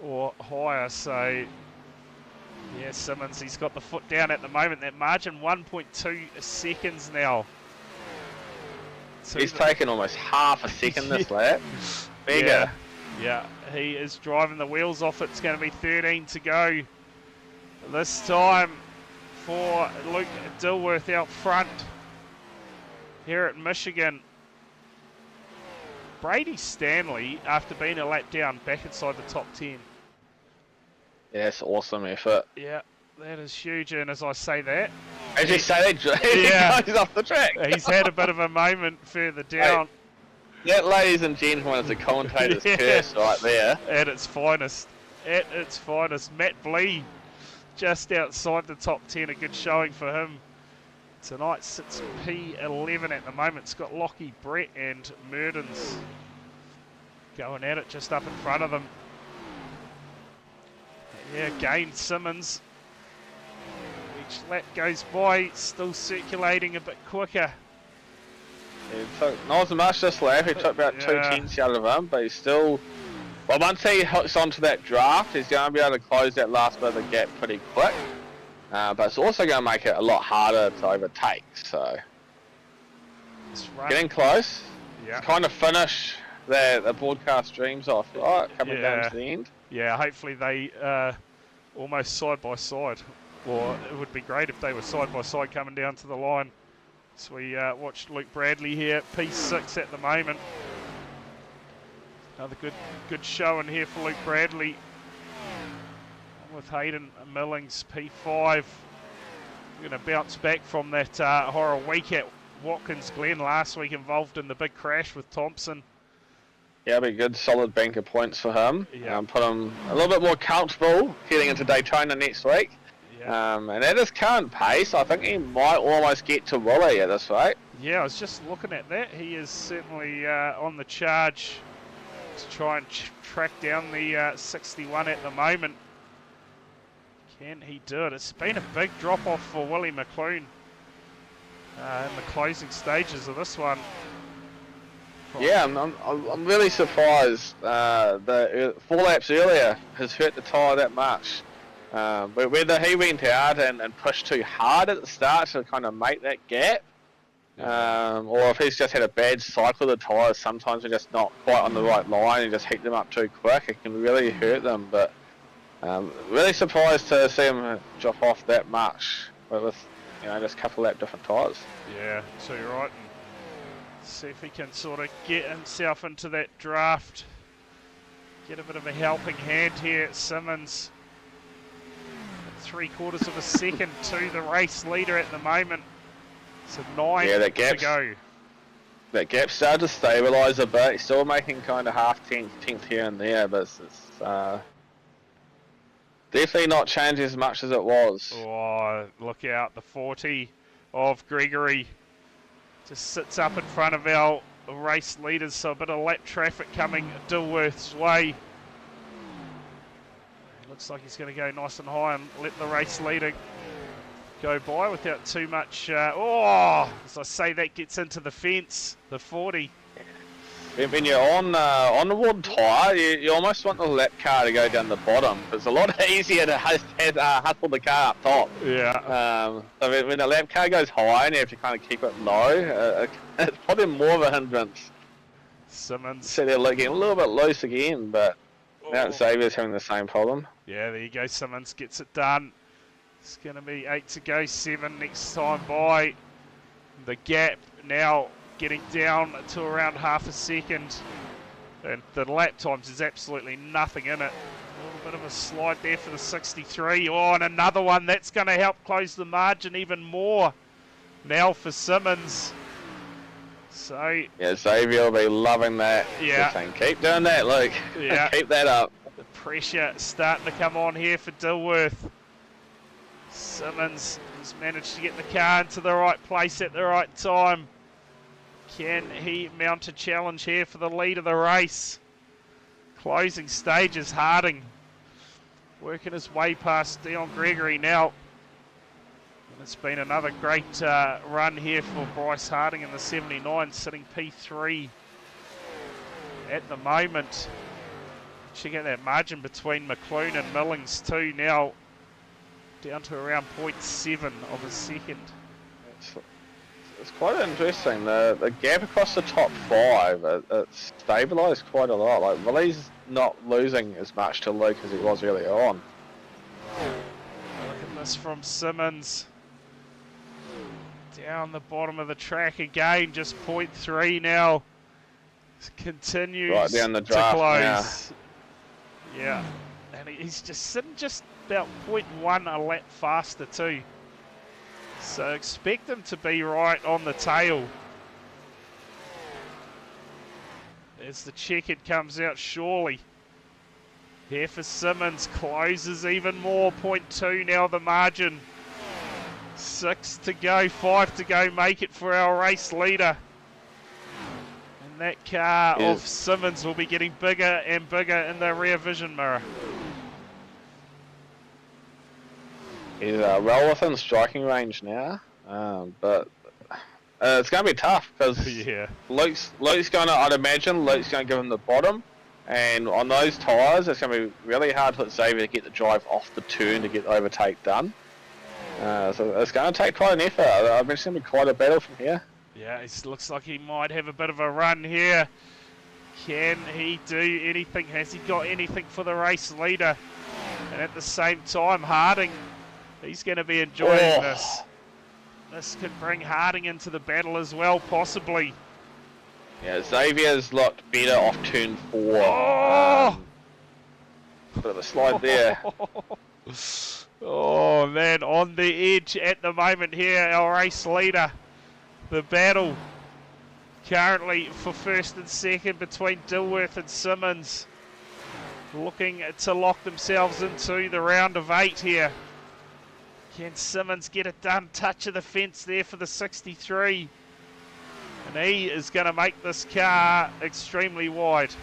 Speaker 1: or higher. So, yeah, Simmons, he's got the foot down at the moment. That margin, 1.2 seconds now.
Speaker 2: He's taken almost half a second this lap. Bigger.
Speaker 1: Yeah, he is driving the wheels off. It's going to be 13 to go. This time for Luke Dilworth out front here at Michigan. Brady Stanley, after being a lap down, back inside the top 10.
Speaker 2: Yeah, that's awesome effort.
Speaker 1: Yeah, that is huge. And as I say that...
Speaker 2: As you say that, he's off the track.
Speaker 1: He's had a bit of a moment further down.
Speaker 2: Hey, that, ladies and gentlemen, is a commentator's curse right there.
Speaker 1: At its finest. At its finest. Matt Blee just outside the top 10. A good showing for him. Tonight sits P11 at the moment. It's got Lockie, Brett and Murdens going at it just up in front of them. Yeah, again, Simmons. Each lap goes by, still circulating a bit quicker.
Speaker 2: He took not as much this lap. He took about 2 tenths out of him, but he's still... Well, once he hooks onto that draft, he's going to be able to close that last bit of the gap pretty quick. But it's also going to make it a lot harder to overtake, so... Getting close. Yeah. Kind of finish the broadcast dreams off, right? Coming down to the end.
Speaker 1: Yeah, hopefully they almost side by side. Or it would be great if they were side by side coming down to the line. So we watched Luke Bradley here, P6 at the moment. Another good showing here for Luke Bradley. With Hayden Millings, P5. We're going to bounce back from that horror week at Watkins Glen last week, involved in the big crash with Thompson.
Speaker 2: Yeah, it'll be a good solid bank of points for him. Yeah. Put him a little bit more comfortable heading into Daytona next week. Yeah. And at his current pace, I think he might almost get to Willie at this rate. Yeah,
Speaker 1: I was just looking at that. He is certainly on the charge to try and track down the 61 at the moment. Can he do it? It's been a big drop-off for Willie McClune in the closing stages of this one.
Speaker 2: Yeah, I'm really surprised. The 4 laps earlier has hurt the tyre that much. But whether he went out and pushed too hard at the start to kind of make that gap, Or if he's just had a bad cycle of the tyres, sometimes they're just not quite on the right line and just heat them up too quick. It can really hurt them, but really surprised to see him drop off that much with just a couple of different tyres.
Speaker 1: Yeah, so you're right. And see if he can sort of get himself into that draft. Get a bit of a helping hand here at Simmons. 3/4 of a second to the race leader at the moment. So 9 to go.
Speaker 2: That gap started to stabilise a bit. He's still making kind of half tenth here and there, but it's definitely not changing as much as it was.
Speaker 1: Oh, look out. The 40 of Gregory just sits up in front of our race leaders, so a bit of lap traffic coming Dilworth's way. Looks like he's going to go nice and high and let the race leader go by without too much. As I say, that gets into the fence, the 40.
Speaker 2: When you're on the wood tyre, you almost want the lap car to go down the bottom. It's a lot easier to hustle the car up top.
Speaker 1: Yeah.
Speaker 2: So when the lap car goes high and you have to kind of keep it low, it's probably more of a hindrance.
Speaker 1: Simmons.
Speaker 2: So they're looking a little bit loose again, but now Xavier's having the same problem.
Speaker 1: Yeah, there you go. Simmons gets it done. It's going to be 8 to go, 7 next time by. The gap now getting down to around half a second. And the lap times is absolutely nothing in it. A little bit of a slide there for the 63. Oh, and another one. That's going to help close the margin even more now for Simmons. So
Speaker 2: yeah, Xavier will be loving that.
Speaker 1: Yeah.
Speaker 2: Saying, keep doing that, Luke.
Speaker 1: Yeah.
Speaker 2: Keep that up.
Speaker 1: The pressure starting to come on here for Dilworth. Simmons has managed to get the car into the right place at the right time. Can he mount a challenge here for the lead of the race? Closing stages, Harding working his way past Dion Gregory now. And it's been another great run here for Bryce Harding in the 79, sitting P3 at the moment. Check out that margin between McClune and Millings too now. Down to around 0.7 of a second.
Speaker 2: It's quite interesting. The gap across the top 5, it's stabilised quite a lot. Like, Willie's not losing as much to Luke as he was early on.
Speaker 1: Look at this from Simmons. Down the bottom of the track again, just 0.3 now. Continues
Speaker 2: right down the
Speaker 1: to
Speaker 2: draft
Speaker 1: close. Now. Yeah, and he's just sitting just about 0.1 a lap faster too. So expect him to be right on the tail. As the checkered comes out surely. Here for Simmons, closes even more, 0.2 now the margin. 6 to go, 5 to go, make it for our race leader. And that car of Simmons will be getting bigger and bigger in the rear vision mirror.
Speaker 2: He's well within striking range now, but it's going to be tough because
Speaker 1: yeah.
Speaker 2: Luke's going to, I'd imagine, Luke's going to give him the bottom, and on those tyres, it's going to be really hard for Xavier to get the drive off the turn to get the overtake done. So it's going to take quite an effort. I imagine it's going to be quite a battle from here.
Speaker 1: Yeah, it looks like he might have a bit of a run here. Can he do anything? Has he got anything for the race leader? And at the same time, Harding, he's going to be enjoying this. This could bring Harding into the battle as well, possibly.
Speaker 2: Yeah, Xavier's looked better off turn 4.
Speaker 1: Oh!
Speaker 2: Bit of a slide there.
Speaker 1: Oh man, on the edge at the moment here, our race leader. The battle currently for first and second between Dilworth and Simmons. Looking to lock themselves into the round of 8 here. Can Simmons get it done? Touch of the fence there for the 63. And he is going to make this car extremely wide.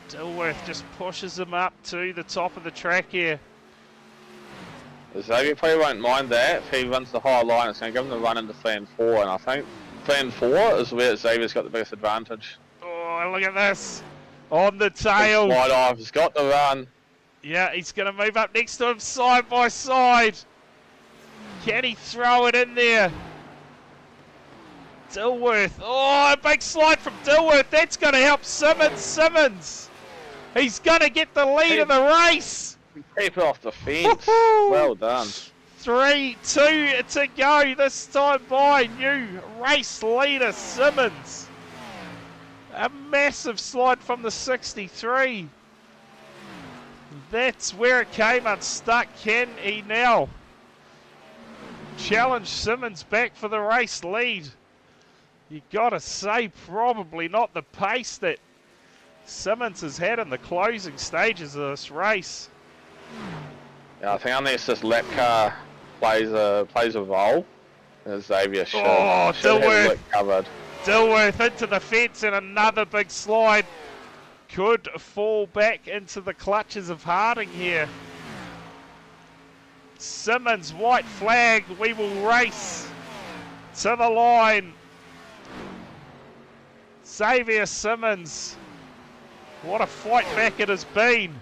Speaker 1: Dilworth just pushes him up to the top of the track here.
Speaker 2: Xavier probably won't mind that. If he runs the higher line, it's going to give him the run into Fenn 4, and I think Fenn 4 is where Xavier's got the biggest advantage.
Speaker 1: Oh, look at this. On the tail.
Speaker 2: Slide off, he's got the run.
Speaker 1: Yeah, he's going to move up next to him side by side. Can he throw it in there? Dilworth. Oh, a big slide from Dilworth. That's going to help Simmons. Simmons. He's going to get the lead of the race.
Speaker 2: Keep it off the fence.
Speaker 1: Woo-hoo!
Speaker 2: Well done.
Speaker 1: 3-2 to go. This time by new race leader Simmons. A massive slide from the 63. That's where it came unstuck. Can he now challenge Simmons back for the race lead? You gotta say, probably not the pace that Simmons has had in the closing stages of this race.
Speaker 2: Yeah, I think unless this lap car plays a role, Xavier should have it covered.
Speaker 1: Dilworth into the fence and another big slide. Could fall back into the clutches of Harding here. Simmons, white flag. We will race to the line. Xavier Simmons. What a fight back it has been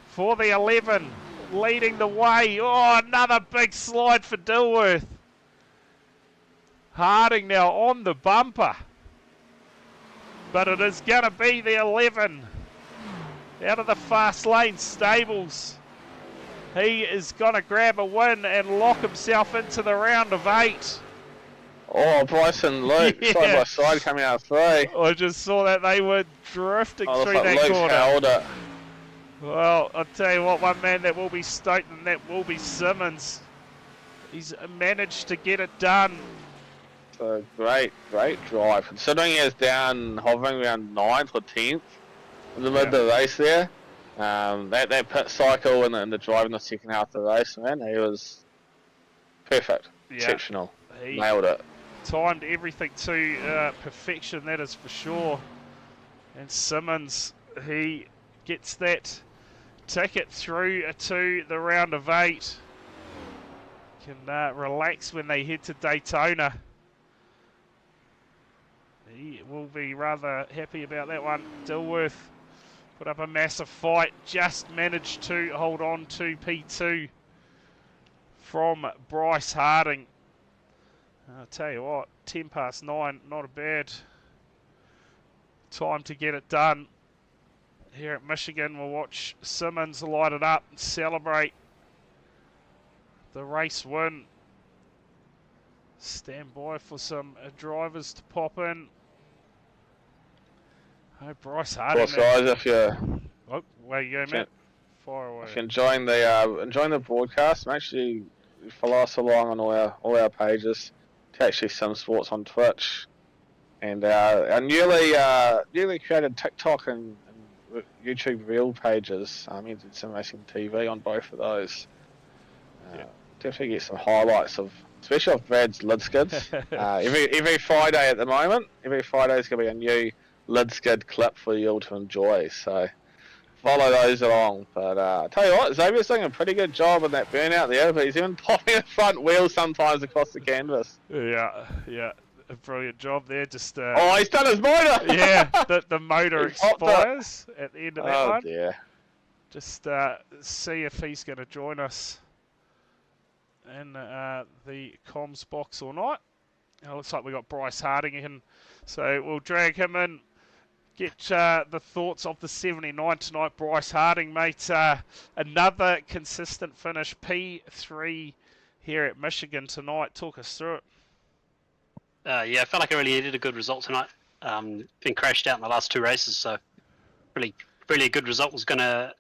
Speaker 1: for the 11. Leading the way. Oh, another big slide for Dilworth. Harding now on the bumper. But it is going to be the 11 out of the fast lane stables. He is going to grab a win and lock himself into the round of 8.
Speaker 2: Oh, Bryce and Luke,
Speaker 1: Yeah.
Speaker 2: side by side coming out of 3.
Speaker 1: I just saw that they were drifting through
Speaker 2: Like
Speaker 1: that
Speaker 2: Luke's
Speaker 1: corner.
Speaker 2: held it.
Speaker 1: Well, I'll tell you what, one man that will be stoked, and that will be Simmons. He's managed to get it done.
Speaker 2: So great drive. Considering he was down, hovering around 9th or 10th in the middle of the race there. That pit cycle and the drive in the second half of the race, man, he was perfect.
Speaker 1: Yeah.
Speaker 2: Exceptional.
Speaker 1: He
Speaker 2: Nailed it.
Speaker 1: timed everything to perfection, that is for sure. And Simmons, he gets that ticket through to the round of 8. Can relax when they head to Daytona. He will be rather happy about that one. Dilworth put up a massive fight, just managed to hold on to P2 from Bryce Harding. I'll tell you what, 10 past 9, not a bad time to get it done. Here at Michigan, we'll watch Simmons light it up and celebrate the race win. Stand by for some drivers to pop in. Oh, Bryce Harding.
Speaker 2: Of course, guys, if you're
Speaker 1: Oh, where you go, Matt? Fire away.
Speaker 2: If you're enjoying the broadcast, make sure you follow us along on all our pages. To actually Sim Sports on Twitch, and our newly created TikTok and YouTube Reel pages. You did Sim Racing TV on both of those. Definitely get some highlights of, especially of Brad's lid skids. Every Friday at the moment. Every Friday is going to be a new lid skid clip for you all to enjoy. So follow those along. But I tell you what, Xavier's doing a pretty good job in that burnout there. But he's even popping the front wheel sometimes across the canvas.
Speaker 1: Yeah, a brilliant job there. Just
Speaker 2: oh, he's done his motor.
Speaker 1: yeah, the motor expires at the end of that one.
Speaker 2: Oh dear.
Speaker 1: Just see if he's going to join us in the comms box or not. It looks like we got Bryce Harding in, so we'll drag him in. Get the thoughts of the 79 tonight. Bryce Harding, mate. Another consistent finish, P3 here at Michigan tonight. Talk us through it.
Speaker 4: Yeah, I felt like I really did a good result tonight. Been crashed out in the last 2 races, so really a good result was gonna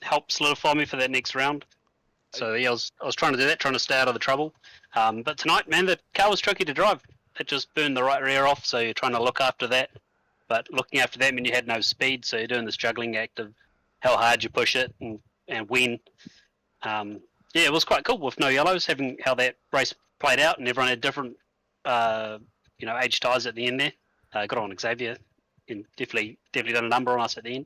Speaker 4: help solidify me for that next round. So yeah, I was trying to do that, trying to stay out of the trouble. But tonight, man, the car was tricky to drive. It just burned the right rear off, so you're trying to look after that. But looking after that meant you had no speed, so you're doing this juggling act of how hard you push it and when. Yeah, it was quite cool with no yellows, having how that race played out, and everyone had different, age ties at the end there. Good on Xavier, and definitely done a number on us at the end.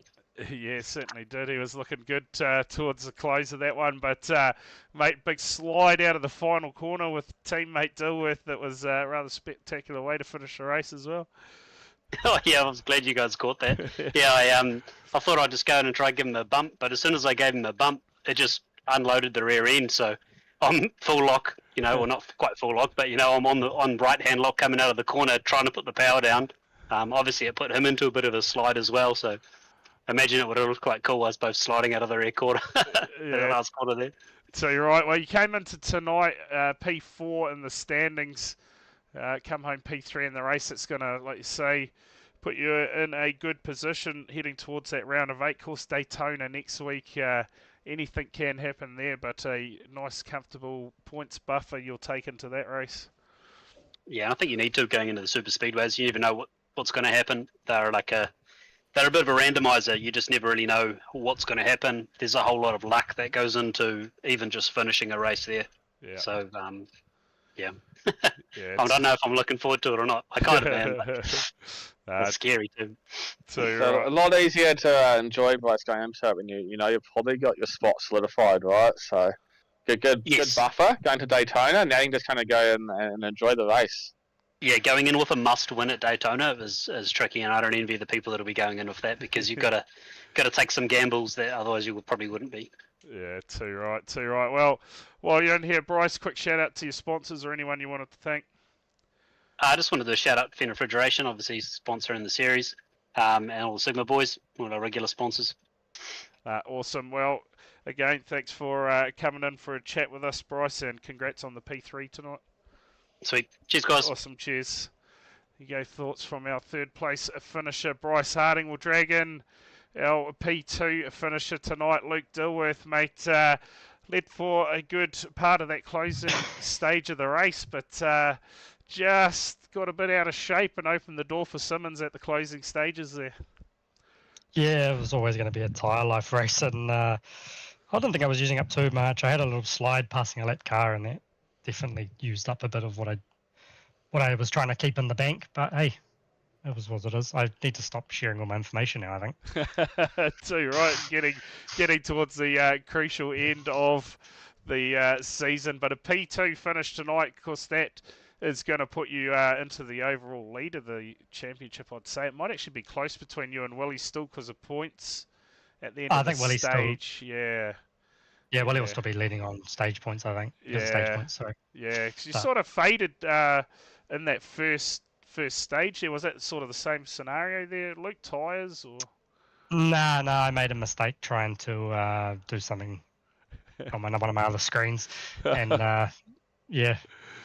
Speaker 1: Yeah, certainly did. He was looking good towards the close of that one. But, mate, big slide out of the final corner with teammate Dilworth. That was a rather spectacular way to finish the race as well.
Speaker 4: Oh, yeah, I was glad you guys caught that. Yeah, I thought I'd just go in and try and give him a bump. But as soon as I gave him a bump, it just unloaded the rear end. So I'm full lock you know, or not quite full lock, but you know, I'm on right hand lock coming out of the corner trying to put the power down. Obviously, it put him into a bit of a slide as well. So imagine it would have looked quite cool. I was both sliding out of the rear quarter, the last quarter there.
Speaker 1: So you're right. Well, you came into tonight P4 in the standings. Come home P3 in the race. It's going to, like you say, put you in a good position heading towards that round of 8. Course Daytona next week. Anything can happen there, but a nice, comfortable points buffer you'll take into that race.
Speaker 4: Yeah, I think you need to going into the super speedways. You never know what's going to happen. They're a bit of a randomizer. You just never really know what's going to happen. There's a whole lot of luck that goes into even just finishing a race there. Yeah. So, yeah. I don't know if I'm looking forward to it or not. I kind of am. But it's scary too.
Speaker 2: So a lot easier to enjoy Bryce going into it when you know you've probably got your spot solidified, right? So good buffer going to Daytona. Now you can just kind of go and enjoy the race.
Speaker 4: Yeah, going in with a must win at Daytona is tricky, and I don't envy the people that'll be going in with that because you've got to take some gambles that otherwise you probably wouldn't be.
Speaker 1: Yeah, too right. Well, while you're in here, Bryce, quick shout out to your sponsors or anyone you wanted to thank.
Speaker 4: I just wanted to shout out Fenn Refrigeration, obviously sponsoring the series, and all the Sigma boys, one of our regular sponsors.
Speaker 1: Awesome. Well, again, thanks for coming in for a chat with us, Bryce, and congrats on the P3 tonight.
Speaker 4: Sweet. Cheers, guys.
Speaker 1: Awesome. Cheers. Here you go. Thoughts from our third place finisher, Bryce Harding. Will drag in our P2 finisher tonight, Luke Dilworth, mate. Led for a good part of that closing stage of the race, but just got a bit out of shape and opened the door for Simmons at the closing stages there.
Speaker 5: Yeah, it was always going to be a tyre life race, and I don't think I was using up too much. I had a little slide passing a lap car, and that definitely used up a bit of what I was trying to keep in the bank. But hey, it was what it is. I need to stop sharing all my information now, I think.
Speaker 1: Too right, getting towards the crucial end of the season, but a P2 finish tonight, of course, that is going to put you into the overall lead of the championship, I'd say. It might actually be close between you and Willie still because of points at the end of the stage.
Speaker 5: Still, yeah, Willie will still be leading on stage points, I think.
Speaker 1: Yeah,
Speaker 5: stage points, sorry.
Speaker 1: Yeah, because you sort of faded in that first stage there. Was that sort of the same scenario there, Luke? Tyres or?
Speaker 5: No, I made a mistake trying to do something on one of my other screens, and yeah,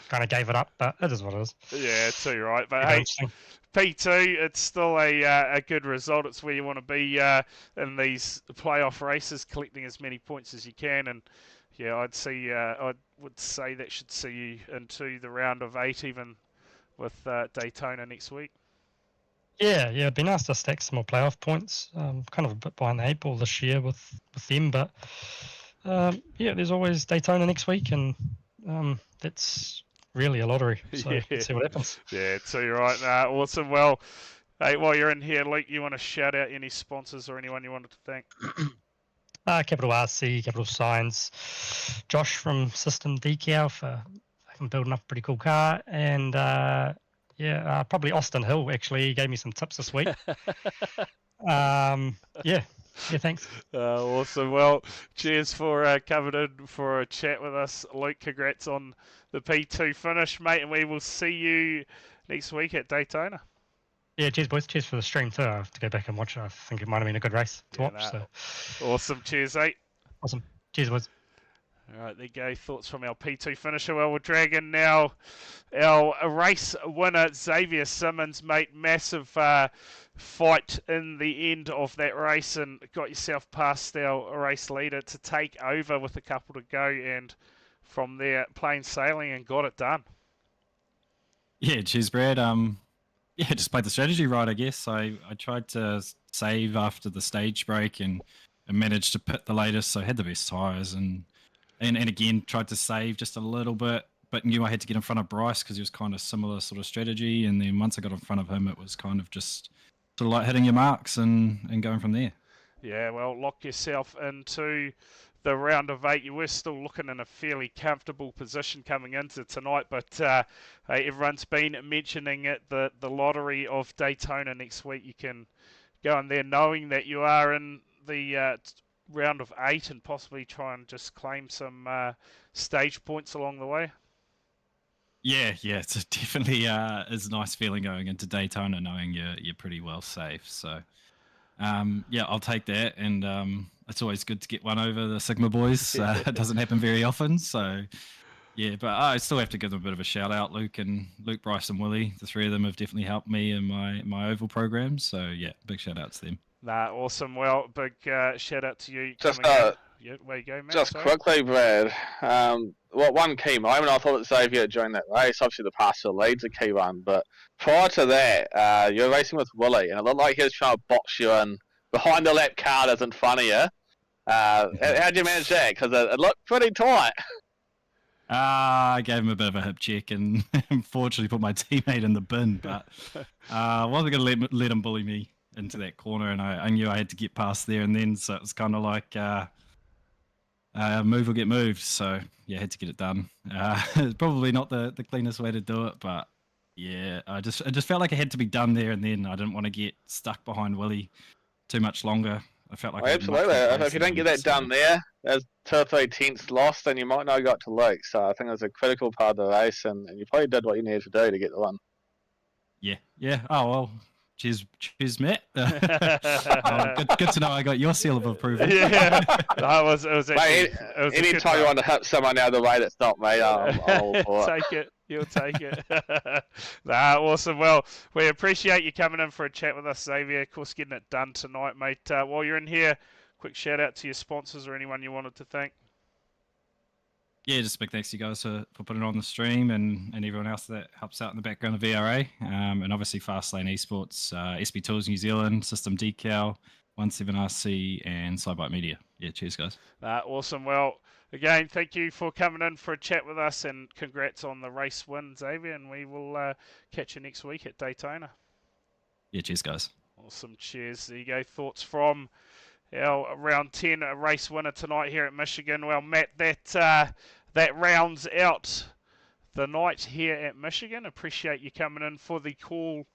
Speaker 5: kind of gave it up, but it is what it is.
Speaker 1: Yeah, too right. But hey, P2, it's still a good result. It's where you want to be in these playoff races, collecting as many points as you can. And yeah, I would say that should see you into the round of 8, even with Daytona next week.
Speaker 5: Yeah, it'd be nice to stack some more playoff points. Kind of a bit behind the 8 ball this year with them, but yeah, there's always Daytona next week, and that's really a lottery, so let's see what happens.
Speaker 1: Yeah, so you're right. Awesome. Well, hey, while you're in here, Luke, you want to shout out any sponsors or anyone you wanted to thank?
Speaker 5: Capital RC, Capital Signs, Josh from System Decal for building up a pretty cool car, and probably Austin Hill, actually. He gave me some tips this week. Yeah, thanks.
Speaker 1: Awesome. Well, cheers for coming in for a chat with us. Luke, congrats on the P2 finish, mate, and we will see you next week at Daytona.
Speaker 5: Yeah, cheers, boys. Cheers for the stream, too. I have to go back and watch it. I think it might have been a good race to watch. So.
Speaker 1: Awesome. Cheers, mate.
Speaker 5: Awesome. Cheers, boys.
Speaker 1: All right, there you go. Thoughts from our P2 finisher. Well, we're dragging now our race winner, Xavier Simmons, mate. Massive fight in the end of that race and got yourself past our race leader to take over with a couple to go, and from there, plain sailing and got it done.
Speaker 6: Yeah, cheers, Brad. Just played the strategy right, I guess. I tried to save after the stage break and managed to pit the latest, so I had the best tyres and again tried to save just a little bit, but knew I had to get in front of Bryce because he was kind of similar sort of strategy, and then once I got in front of him, it was kind of just sort of like hitting your marks and going from there. Yeah,
Speaker 1: well, lock yourself into the round of 8. You were still looking in a fairly comfortable position coming into tonight, but everyone's been mentioning it, the lottery of Daytona next week. You can go in there knowing that you are in the round of 8 and possibly try and just claim some stage points along the way.
Speaker 6: Yeah, it's definitely is a nice feeling going into Daytona knowing you're pretty well safe. So yeah, I'll take that, and it's always good to get one over the Sigma boys. It doesn't happen very often, so yeah. But I still have to give them a bit of a shout out, Luke, Bryce, and Willie. The three of them have definitely helped me in my oval program. So yeah, big shout out to them.
Speaker 1: Nah, awesome. Well, big shout out to you.
Speaker 2: Just
Speaker 1: coming in. Yeah, where you go, Matt?
Speaker 2: just
Speaker 1: Sorry.
Speaker 2: quickly, Brad. One key moment I thought that Xavier during that race. Obviously, the pass to the lead's a key one, but prior to that, you were racing with Willie, and it looked like he was trying to box you in behind the lap car that's in front of you. How'd you manage that? Because it looked pretty tight.
Speaker 6: I gave him a bit of a hip check and unfortunately put my teammate in the bin, but I wasn't going to let him bully me into that corner, and I knew I had to get past there and then, so it was kind of like move or get moved. So yeah, I had to get it done. It's probably not the cleanest way to do it, but yeah, it just felt like it had to be done there and then. I didn't want to get stuck behind Willie too much longer. I felt like
Speaker 2: Absolutely. If you don't get that done there, there's 2 or 3 tenths lost, then you might not have got to Luke. So I think it was a critical part of the race, and you probably did what you needed to do to get the win.
Speaker 6: Yeah. Oh well. Cheers, Matt. Good to know I got your seal of approval.
Speaker 1: Yeah, it was actually.
Speaker 2: Anytime you want to hit someone out of the way that's not me, I'm all for it.
Speaker 1: Take it. You'll take it. Nah, awesome. Well, we appreciate you coming in for a chat with us, Xavier. Of course, getting it done tonight, mate. While you're in here, quick shout out to your sponsors or anyone you wanted to thank.
Speaker 6: Yeah, just a big thanks to you guys for putting it on the stream and everyone else that helps out in the background of VRA. And obviously Fastlane Esports, SB Tools New Zealand, System Decal, 17RC, and Sidebite Media. Yeah, cheers, guys.
Speaker 1: Awesome. Well, again, thank you for coming in for a chat with us, and congrats on the race win, Xavier, and we will catch you next week at Daytona.
Speaker 6: Yeah, cheers, guys.
Speaker 1: Awesome. Cheers. There you go. Thoughts from our round 10 race winner tonight here at Michigan. Well, Matt, that rounds out the night here at Michigan. Appreciate you coming in for the call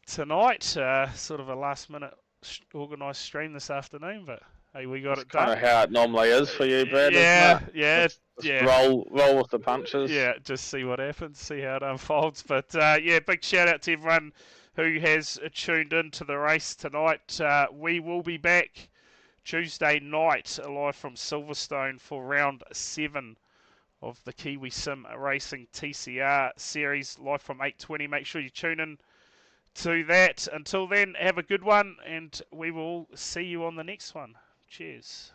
Speaker 1: tonight. Sort of a last-minute organised stream this afternoon, but hey, we got it done.
Speaker 2: Kind of how it normally is for you, Brad.
Speaker 1: Yeah.
Speaker 2: Just roll with the punches.
Speaker 1: Yeah, just see what happens, see how it unfolds. But yeah, big shout out to everyone who has tuned in to the race tonight. We will be back Tuesday night live from Silverstone for round 7 of the Kiwi Sim Racing TCR series, live from 8:20. Make sure you tune in to that. Until then, have a good one, and we will see you on the next one. Cheers.